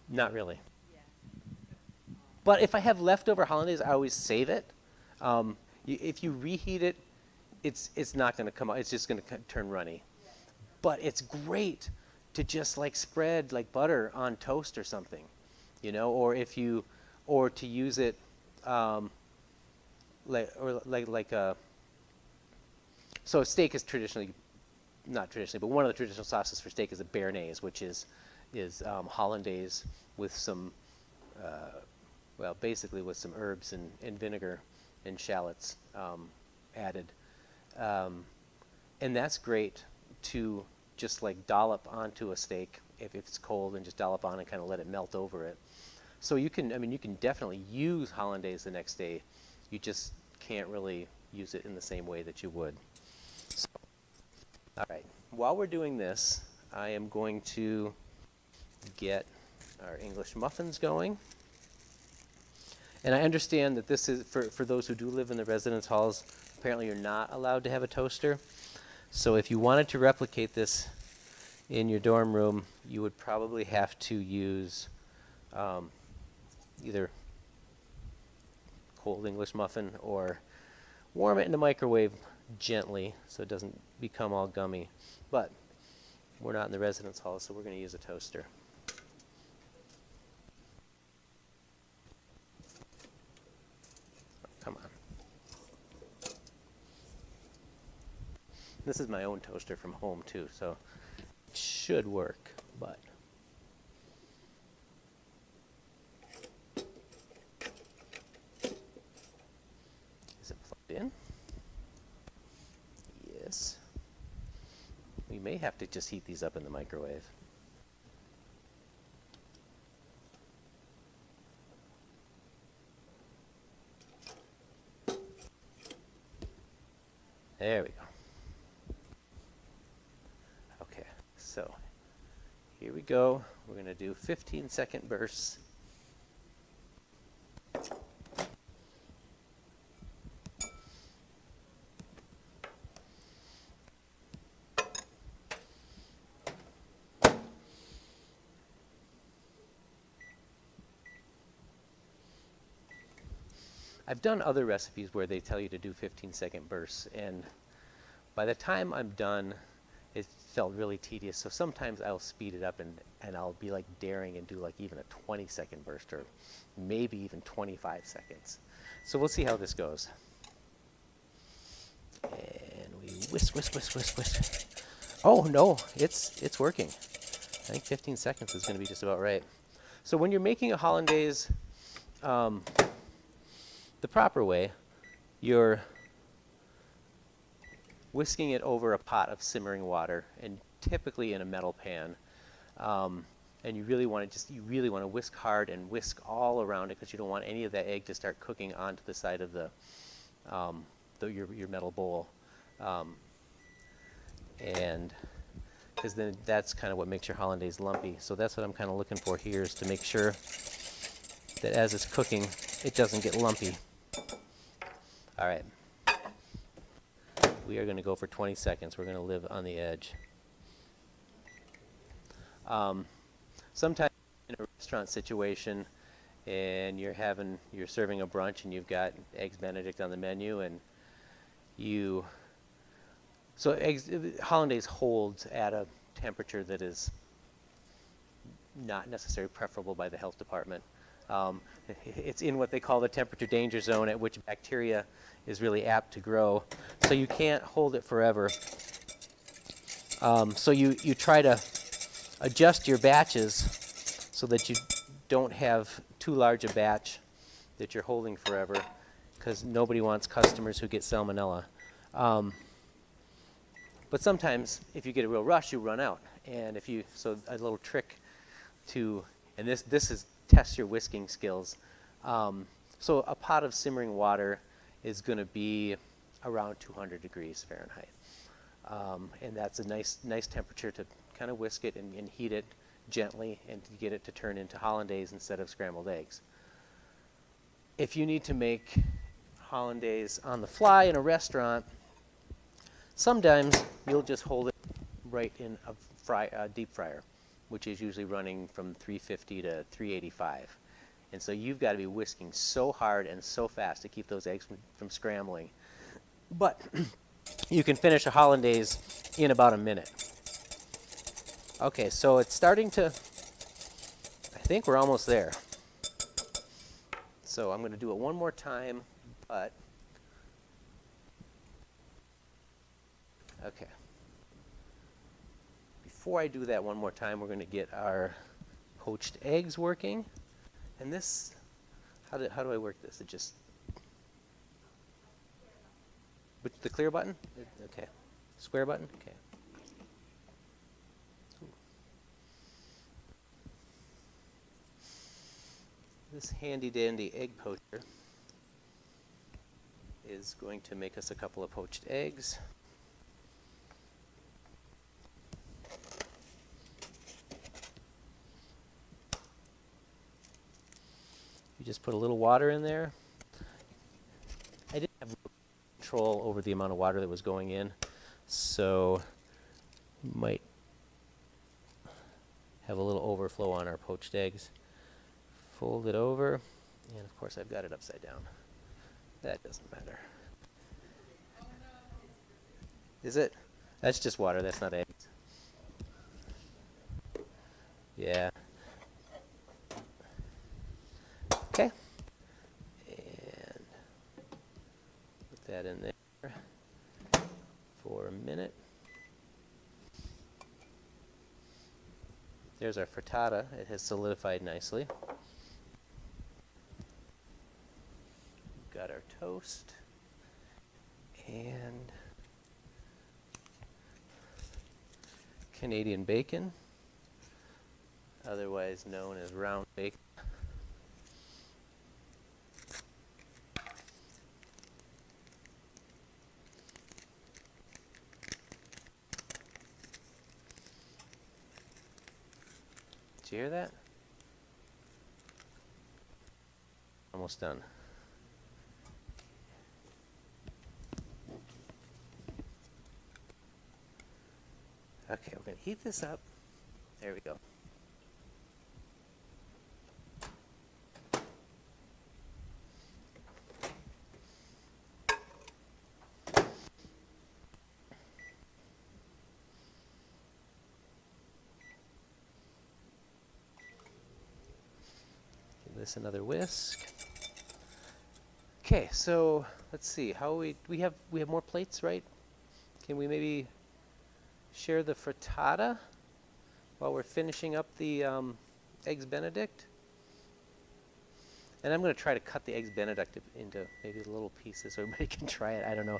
Not really. Yeah. But if I have leftover hollandaise, I always save it If you reheat it, it's not going to come out. It's just going to turn runny. But it's great to just like spread like butter on toast or something, you know, or to use it so a steak is traditionally, not traditionally, but one of the traditional sauces for steak is a béarnaise, which is hollandaise with some, well, basically with some herbs and vinegar and shallots added. And that's great to just like dollop onto a steak if it's cold, and just dollop on and kind of let it melt over it. So you can definitely use hollandaise the next day. You just can't really use it in the same way that you would. So, all right, while we're doing this, I am going to get our English muffins going. And I understand that this is, for those who do live in the residence halls, apparently you're not allowed to have a toaster. So if you wanted to replicate this in your dorm room, you would probably have to use either cold English muffin or warm it in the microwave gently so it doesn't become all gummy. But we're not in the residence hall, so we're going to use a toaster. Come on. This is my own toaster from home too, so it should work, but is it plugged in? Yes. We may have to just heat these up in the microwave. There we go. Okay, so here we go. We're going to do 15-second bursts. I've done other recipes where they tell you to do 15-second bursts, and by the time I'm done, it felt really tedious. So sometimes I'll speed it up and I'll be like daring and do like even a 20-second burst, or maybe even 25 seconds. So we'll see how this goes. And we whisk, whisk, whisk, whisk, whisk. Oh no, it's working. I think 15 seconds is going to be just about right. So when you're making a hollandaise, the proper way, you're whisking it over a pot of simmering water, and typically in a metal pan. And you really want to whisk hard and whisk all around it, because you don't want any of that egg to start cooking onto the side of your metal bowl. And because then that's kind of what makes your hollandaise lumpy. So that's what I'm kind of looking for here, is to make sure that as it's cooking, it doesn't get lumpy. All right. We are going to go for 20 seconds. We're going to live on the edge. Sometimes in a restaurant situation, and you're serving a brunch, and you've got eggs Benedict on the menu, and hollandaise holds at a temperature that is not necessarily preferable by the health department. It's in what they call the temperature danger zone, at which bacteria is really apt to grow. So you can't hold it forever. So you try to adjust your batches so that you don't have too large a batch that you're holding forever, because nobody wants customers who get salmonella. But sometimes if you get a real rush, you run out. And so a little trick and this is test your whisking skills. So a pot of simmering water is going to be around 200 degrees Fahrenheit. And that's a nice temperature to kind of whisk it and heat it gently, and to get it to turn into hollandaise instead of scrambled eggs. If you need to make hollandaise on the fly in a restaurant, sometimes you'll just hold it right in a deep fryer, which is usually running from 350 to 385. And so you've got to be whisking so hard and so fast to keep those eggs from scrambling. But you can finish a hollandaise in about a minute. Okay, so it's starting to, I think we're almost there. So I'm going to do it one more time, but, okay. Before I do that one more time, we're going to get our poached eggs working. And this, how do I work this? It just, with the clear button? Okay. Square button? Okay. Ooh. This handy dandy egg poacher is going to make us a couple of poached eggs. You just put a little water in there. I didn't have control over the amount of water that was going in, so we might have a little overflow on our poached eggs. Fold it over, and of course I've got it upside down. That doesn't matter. Is it? That's just water, that's not eggs. Yeah. Okay, and put that in there for a minute. There's our frittata. It has solidified nicely. We've got our toast and Canadian bacon, otherwise known as round bacon. Did you hear that? Almost done. Okay, we're going to heat this up. There we go. This another whisk. Okay, so let's see how we have more plates, right? Can we maybe share the frittata while we're finishing up the eggs Benedict? And I'm going to try to cut the eggs Benedict into maybe little pieces so everybody can try it. I don't know.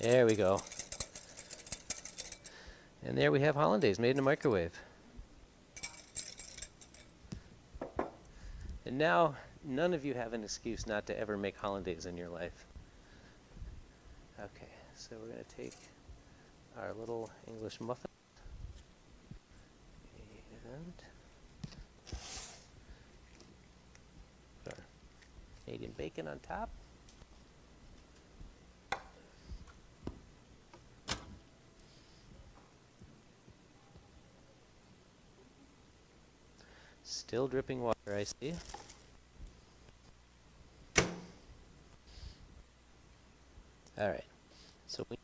There we go. And there we have hollandaise made in a microwave. And now, none of you have an excuse not to ever make hollandaise in your life. Okay, so we're going to take our little English muffin and put our Canadian bacon on top. Still dripping water, I see. All right, so we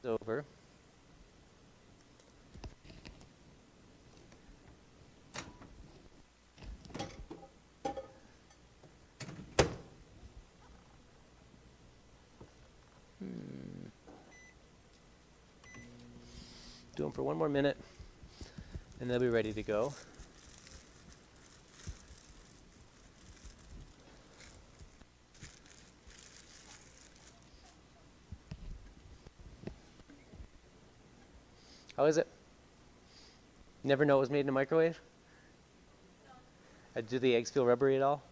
over. Do them for one more minute, and they'll be ready to go. How is it? Never know it was made in a microwave? Do the eggs feel rubbery at all?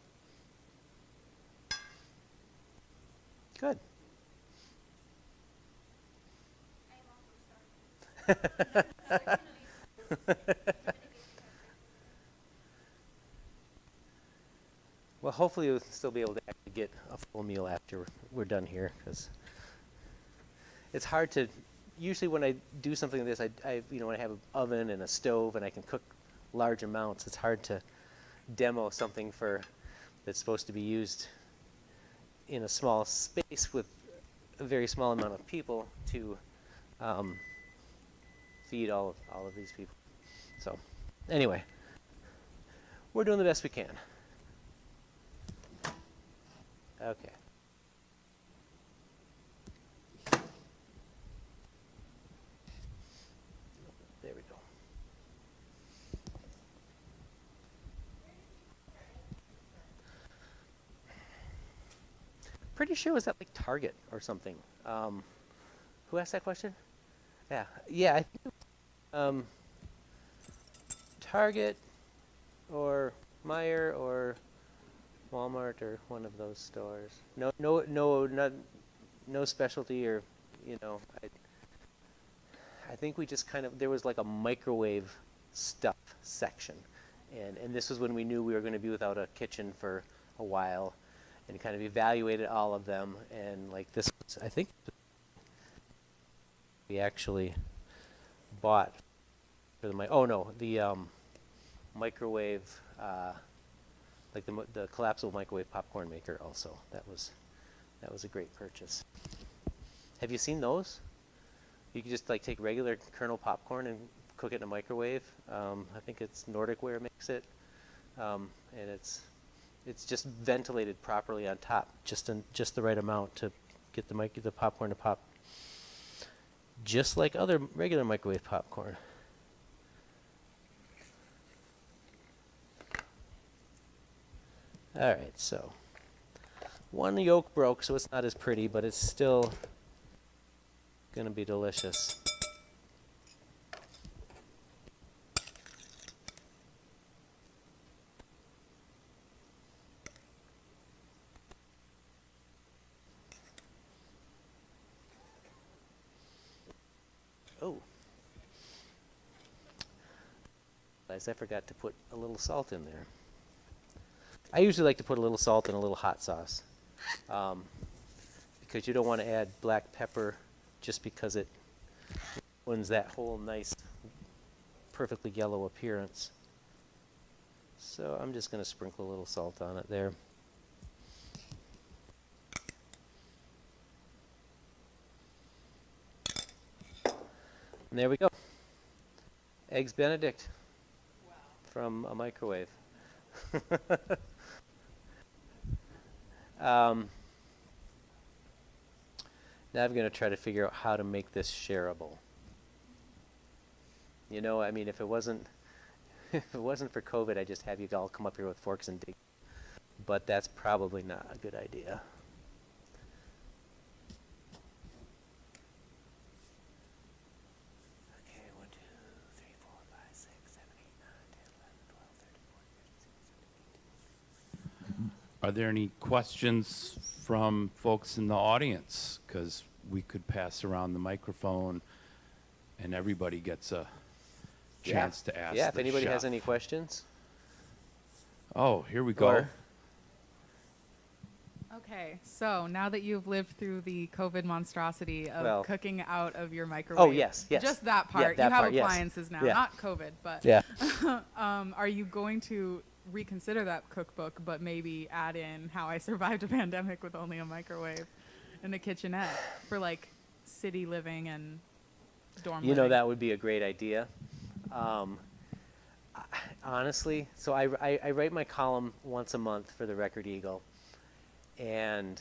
Good. Well, hopefully you'll still be able to actually get a full meal after we're done here, because it's hard to. Usually, when I do something like this, when I have an oven and a stove and I can cook large amounts, it's hard to demo something that's supposed to be used in a small space with a very small amount of people to feed all of these people. So, anyway, we're doing the best we can. Okay. There we go. Pretty sure it was at like Target or something. Who asked that question? Yeah, I think it was, Target or Meijer or Walmart or one of those stores. No specialty, or I think we just there was like a microwave stuff section, and this was when we knew we were going to be without a kitchen for a while, and kind of evaluated all of them, and like this was, I think we actually bought for the microwave, like the collapsible microwave popcorn maker also. That was a great purchase. Have you seen those? You can just like take regular kernel popcorn and cook it in a microwave. I think it's Nordic Ware makes it, and it's just ventilated properly on top, just the right amount to get the popcorn to pop, just like other regular microwave popcorn. All right, so one yolk broke, so it's not as pretty, but it's still gonna be delicious. Oh, I forgot to put a little salt in there. I usually like to put a little salt in a little hot sauce, because you don't want to add black pepper just because it ruins that whole nice, perfectly yellow appearance. So I'm just going to sprinkle a little salt on it there. And there we go. Eggs Benedict. Wow. From a microwave. Now I'm going to try to figure out how to make this shareable. I mean, if it wasn't for COVID, I'd just have you all come up here with forks and dig. But that's probably not a good idea. Okay, 1, 2, 3, 4, 5, 6, 7, 8, 9, 10, 11, 12, 13, 14, 15, 16, 17, 18. Are there any questions from folks in the audience? Because we could pass around the microphone and everybody gets a chance to ask. Yeah, if the anybody has chef. any questions. Oh, here we go. Or- Okay, so now that you've lived through the COVID monstrosity of Well- cooking out of your microwave. Oh, yes. Just that part. that you have part, yes. appliances now, Yeah. not COVID, but Yeah. are you going to reconsider that cookbook, but maybe add in how I survived a pandemic with only a microwave and a kitchenette for like city living and dorm living? That would be a great idea. Honestly, so I write my column once a month for the Record Eagle, and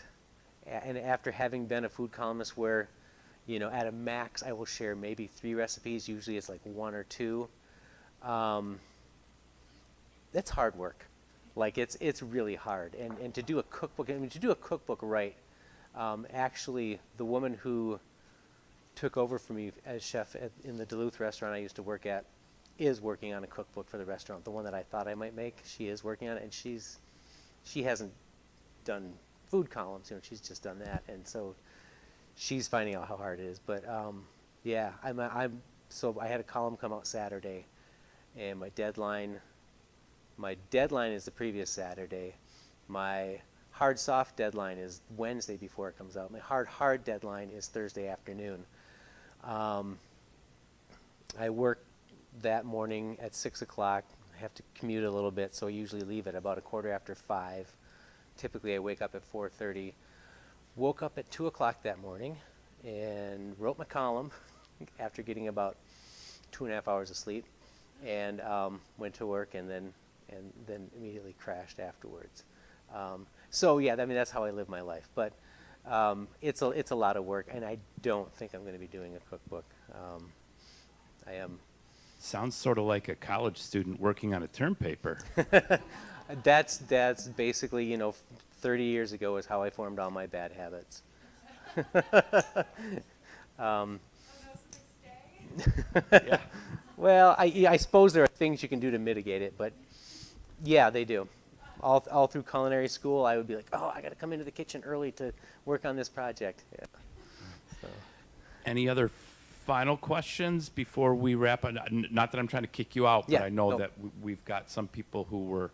after having been a food columnist where, at a max I will share maybe 3 recipes, usually it's like 1 or 2. That's hard work. Like it's really hard, and to do a cookbook. I mean, to do a cookbook right. Actually, the woman who took over for me as chef in the Duluth restaurant I used to work at, is working on a cookbook for the restaurant. The one that I thought I might make, she is working on it, and she hasn't done food columns, she's just done that, and so she's finding out how hard it is. But yeah, so I had a column come out Saturday, and my deadline is the previous Saturday. My hard soft deadline is Wednesday before it comes out. My hard deadline is Thursday afternoon. I work that morning at 6 o'clock. I have to commute a little bit, so I usually leave at about 5:15. Typically I wake up at 4:30. Woke up at 2 o'clock that morning and wrote my column after getting about 2.5 hours of sleep, and went to work, and then immediately crashed afterwards. So yeah, I mean, that's how I live my life. But it's a lot of work, and I don't think I'm going to be doing a cookbook. I am. Sounds sort of like a college student working on a term paper. That's basically, 30 years ago is how I formed all my bad habits. Yeah. Well, I suppose there are things you can do to mitigate it, but yeah, they do. All through culinary school, I would be like, oh, I got to come into the kitchen early to work on this project. Yeah. So. Any other final questions before we wrap up? Not that I'm trying to kick you out, but Yeah, I know no. that we've got some people who were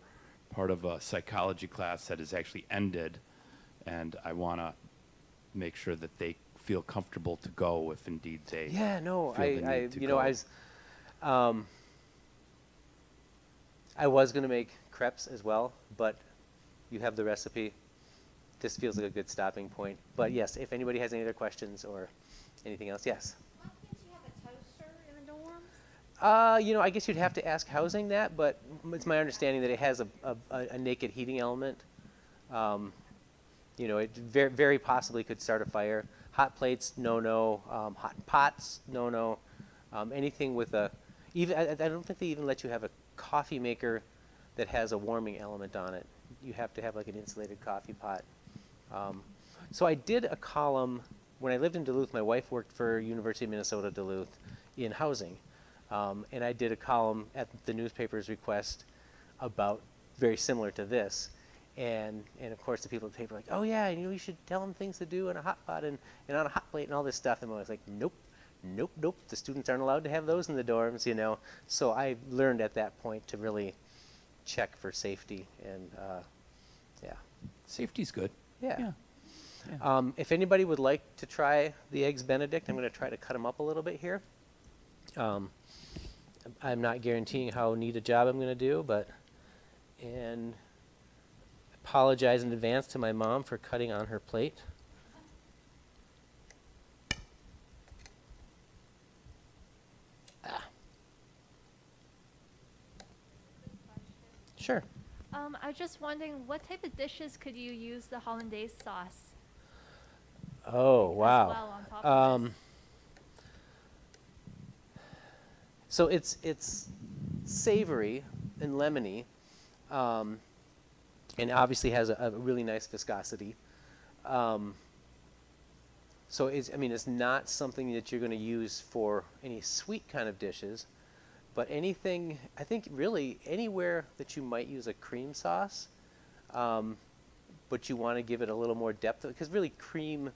part of a psychology class that has actually ended, and I want to make sure that they feel comfortable to go if indeed they Yeah, no, feel the need to go. I was going to make crepes as well, but you have the recipe. This feels like a good stopping point. But yes, if anybody has any other questions or anything else, yes. Why can't you have a toaster in the dorms? I guess you'd have to ask housing that, but it's my understanding that it has a naked heating element. It very possibly could start a fire. Hot plates, no. Hot pots, no. Anything with I don't think they even let you have a coffee maker that has a warming element on it. You have to have like an insulated coffee pot. So I did a column when I lived in Duluth. My wife worked for University of Minnesota Duluth in housing, and I did a column at the newspaper's request about very similar to this. And of course the people at the paper were like, oh yeah, you should tell them things to do in a hot pot and on a hot plate and all this stuff. And I was like, nope. The students aren't allowed to have those in the dorms, So I learned at that point to really check for safety, and yeah. Safety's good. Yeah. Yeah. If anybody would like to try the Eggs Benedict, I'm going to try to cut them up a little bit here. I'm not guaranteeing how neat a job I'm going to do, and apologize in advance to my mom for cutting on her plate. Sure. I was just wondering, what type of dishes could you use the hollandaise sauce Oh, as wow. well on top of this? So it's savory and lemony, and obviously has a really nice viscosity. So it's not something that you're going to use for any sweet kind of dishes, but anything, I think really anywhere that you might use a cream sauce, but you want to give it a little more depth, because really cream,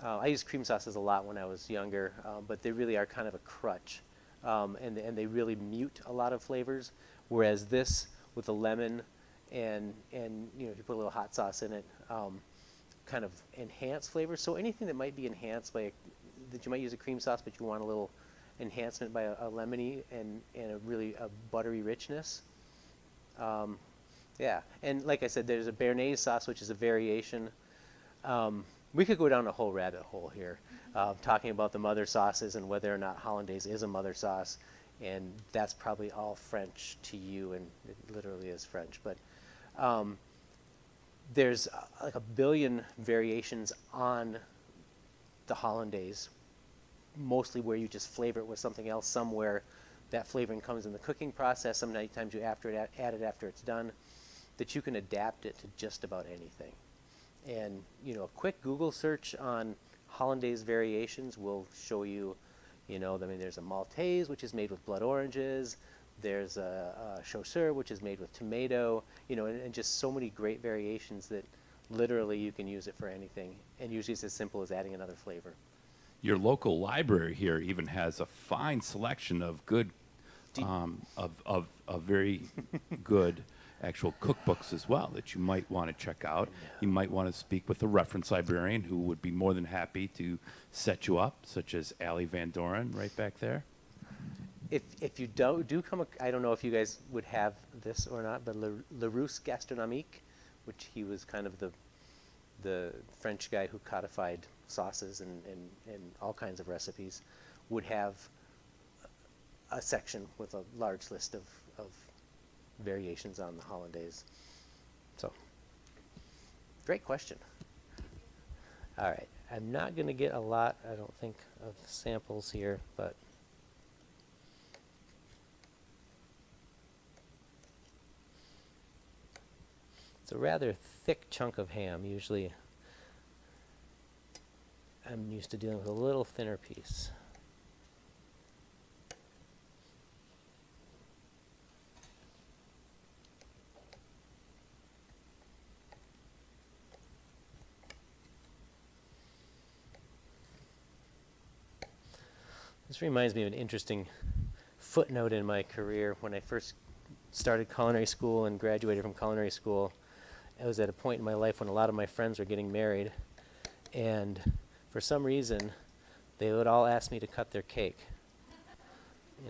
I used cream sauces a lot when I was younger, but they really are kind of a crutch, and they really mute a lot of flavors, whereas this with a lemon and if you put a little hot sauce in it, kind of enhance flavors. So anything that might be enhanced by that you might use a cream sauce, but you want a little enhancement by a lemony and a really buttery richness. Yeah, and like I said, there's a béarnaise sauce, which is a variation. We could go down a whole rabbit hole here, talking about the mother sauces and whether or not hollandaise is a mother sauce, and that's probably all French to you, and it literally is French. But there's like a billion variations on the hollandaise, mostly where you just flavor it with something else somewhere. That flavoring comes in the cooking process. Sometimes you add it after it's done, that you can adapt it to just about anything. And a quick Google search on hollandaise variations will show you, I mean, there's a Maltese, which is made with blood oranges. There's a chaussure, which is made with tomato, and just so many great variations that literally you can use it for anything. And usually it's as simple as adding another flavor. Your local library here even has a fine selection of good, of very good actual cookbooks as well that you might want to check out. You might want to speak with a reference librarian who would be more than happy to set you up, such as Allie Van Doren right back there. If you do come, I don't know if you guys would have this or not, but Le Rousse Gastronomique, which he was kind of the French guy who codified sauces and all kinds of recipes, would have a section with a large list of variations on the hollandaise. So, great question. All right, I'm not going to get a lot, I don't think, of samples here, but it's a rather thick chunk of ham. Usually I'm used to dealing with a little thinner piece. This reminds me of an interesting footnote in my career. When I first started culinary school and graduated from culinary school, I was at a point in my life when a lot of my friends were getting married, and for some reason, they would all ask me to cut their cake.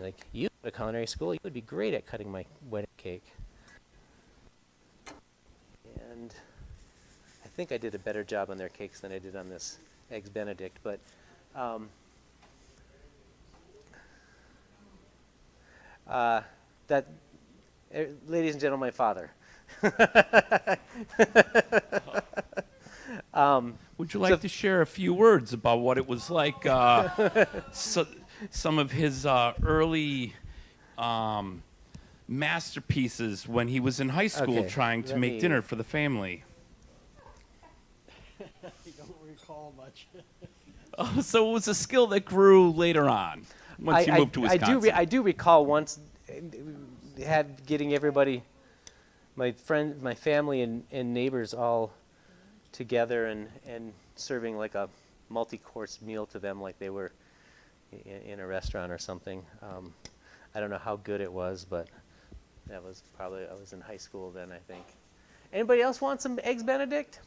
Like, you go to culinary school, you would be great at cutting my wedding cake. And I think I did a better job on their cakes than I did on this Eggs Benedict, but ladies and gentlemen, my father. Would you like to share a few words about what it was like, some of his early masterpieces when he was in high school Okay, trying to let make me- dinner for the family? I don't recall much. Oh, so it was a skill that grew later on once you moved to Wisconsin. I do recall once getting everybody, my family and neighbors all together and serving like a multi-course meal to them like they were in a restaurant or something. I don't know how good it was, but that was probably, I was in high school then, I think. Anybody else want some Eggs Benedict?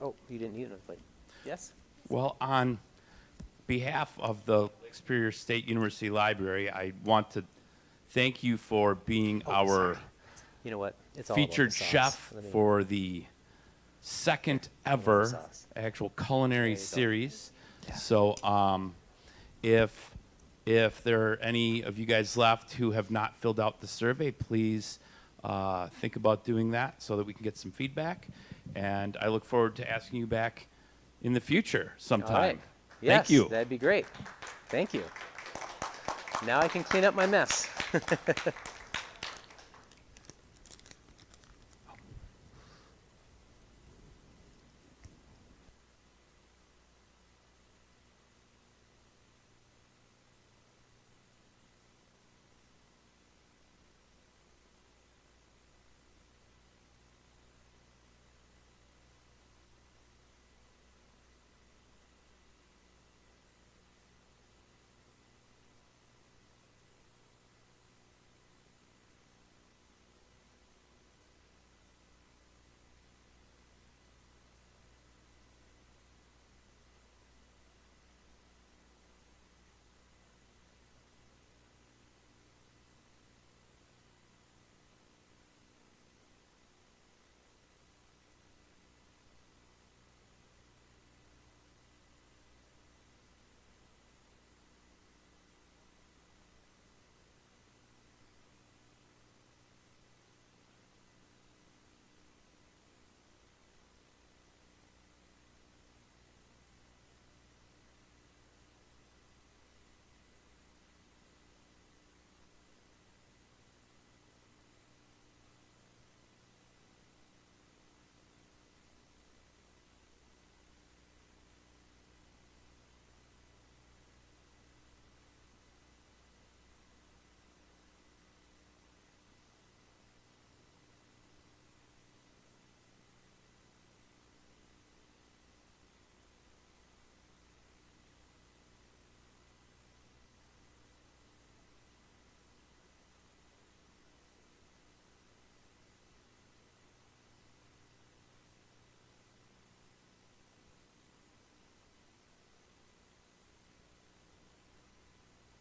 Oh, you didn't eat enough plate. Yes? Well, on behalf of the Lake Superior State University Library, I want to thank you for being our sorry. You know what? It's all about the featured sauce. chef Let me- for the second the ever sauce. actual culinary There you go. series. Yeah. So if there are any of you guys left who have not filled out the survey, please think about doing that so that we can get some feedback. And I look forward to asking you back in the future sometime. All right. Yes, Thank you. That'd be great. Thank you. Now I can clean up my mess.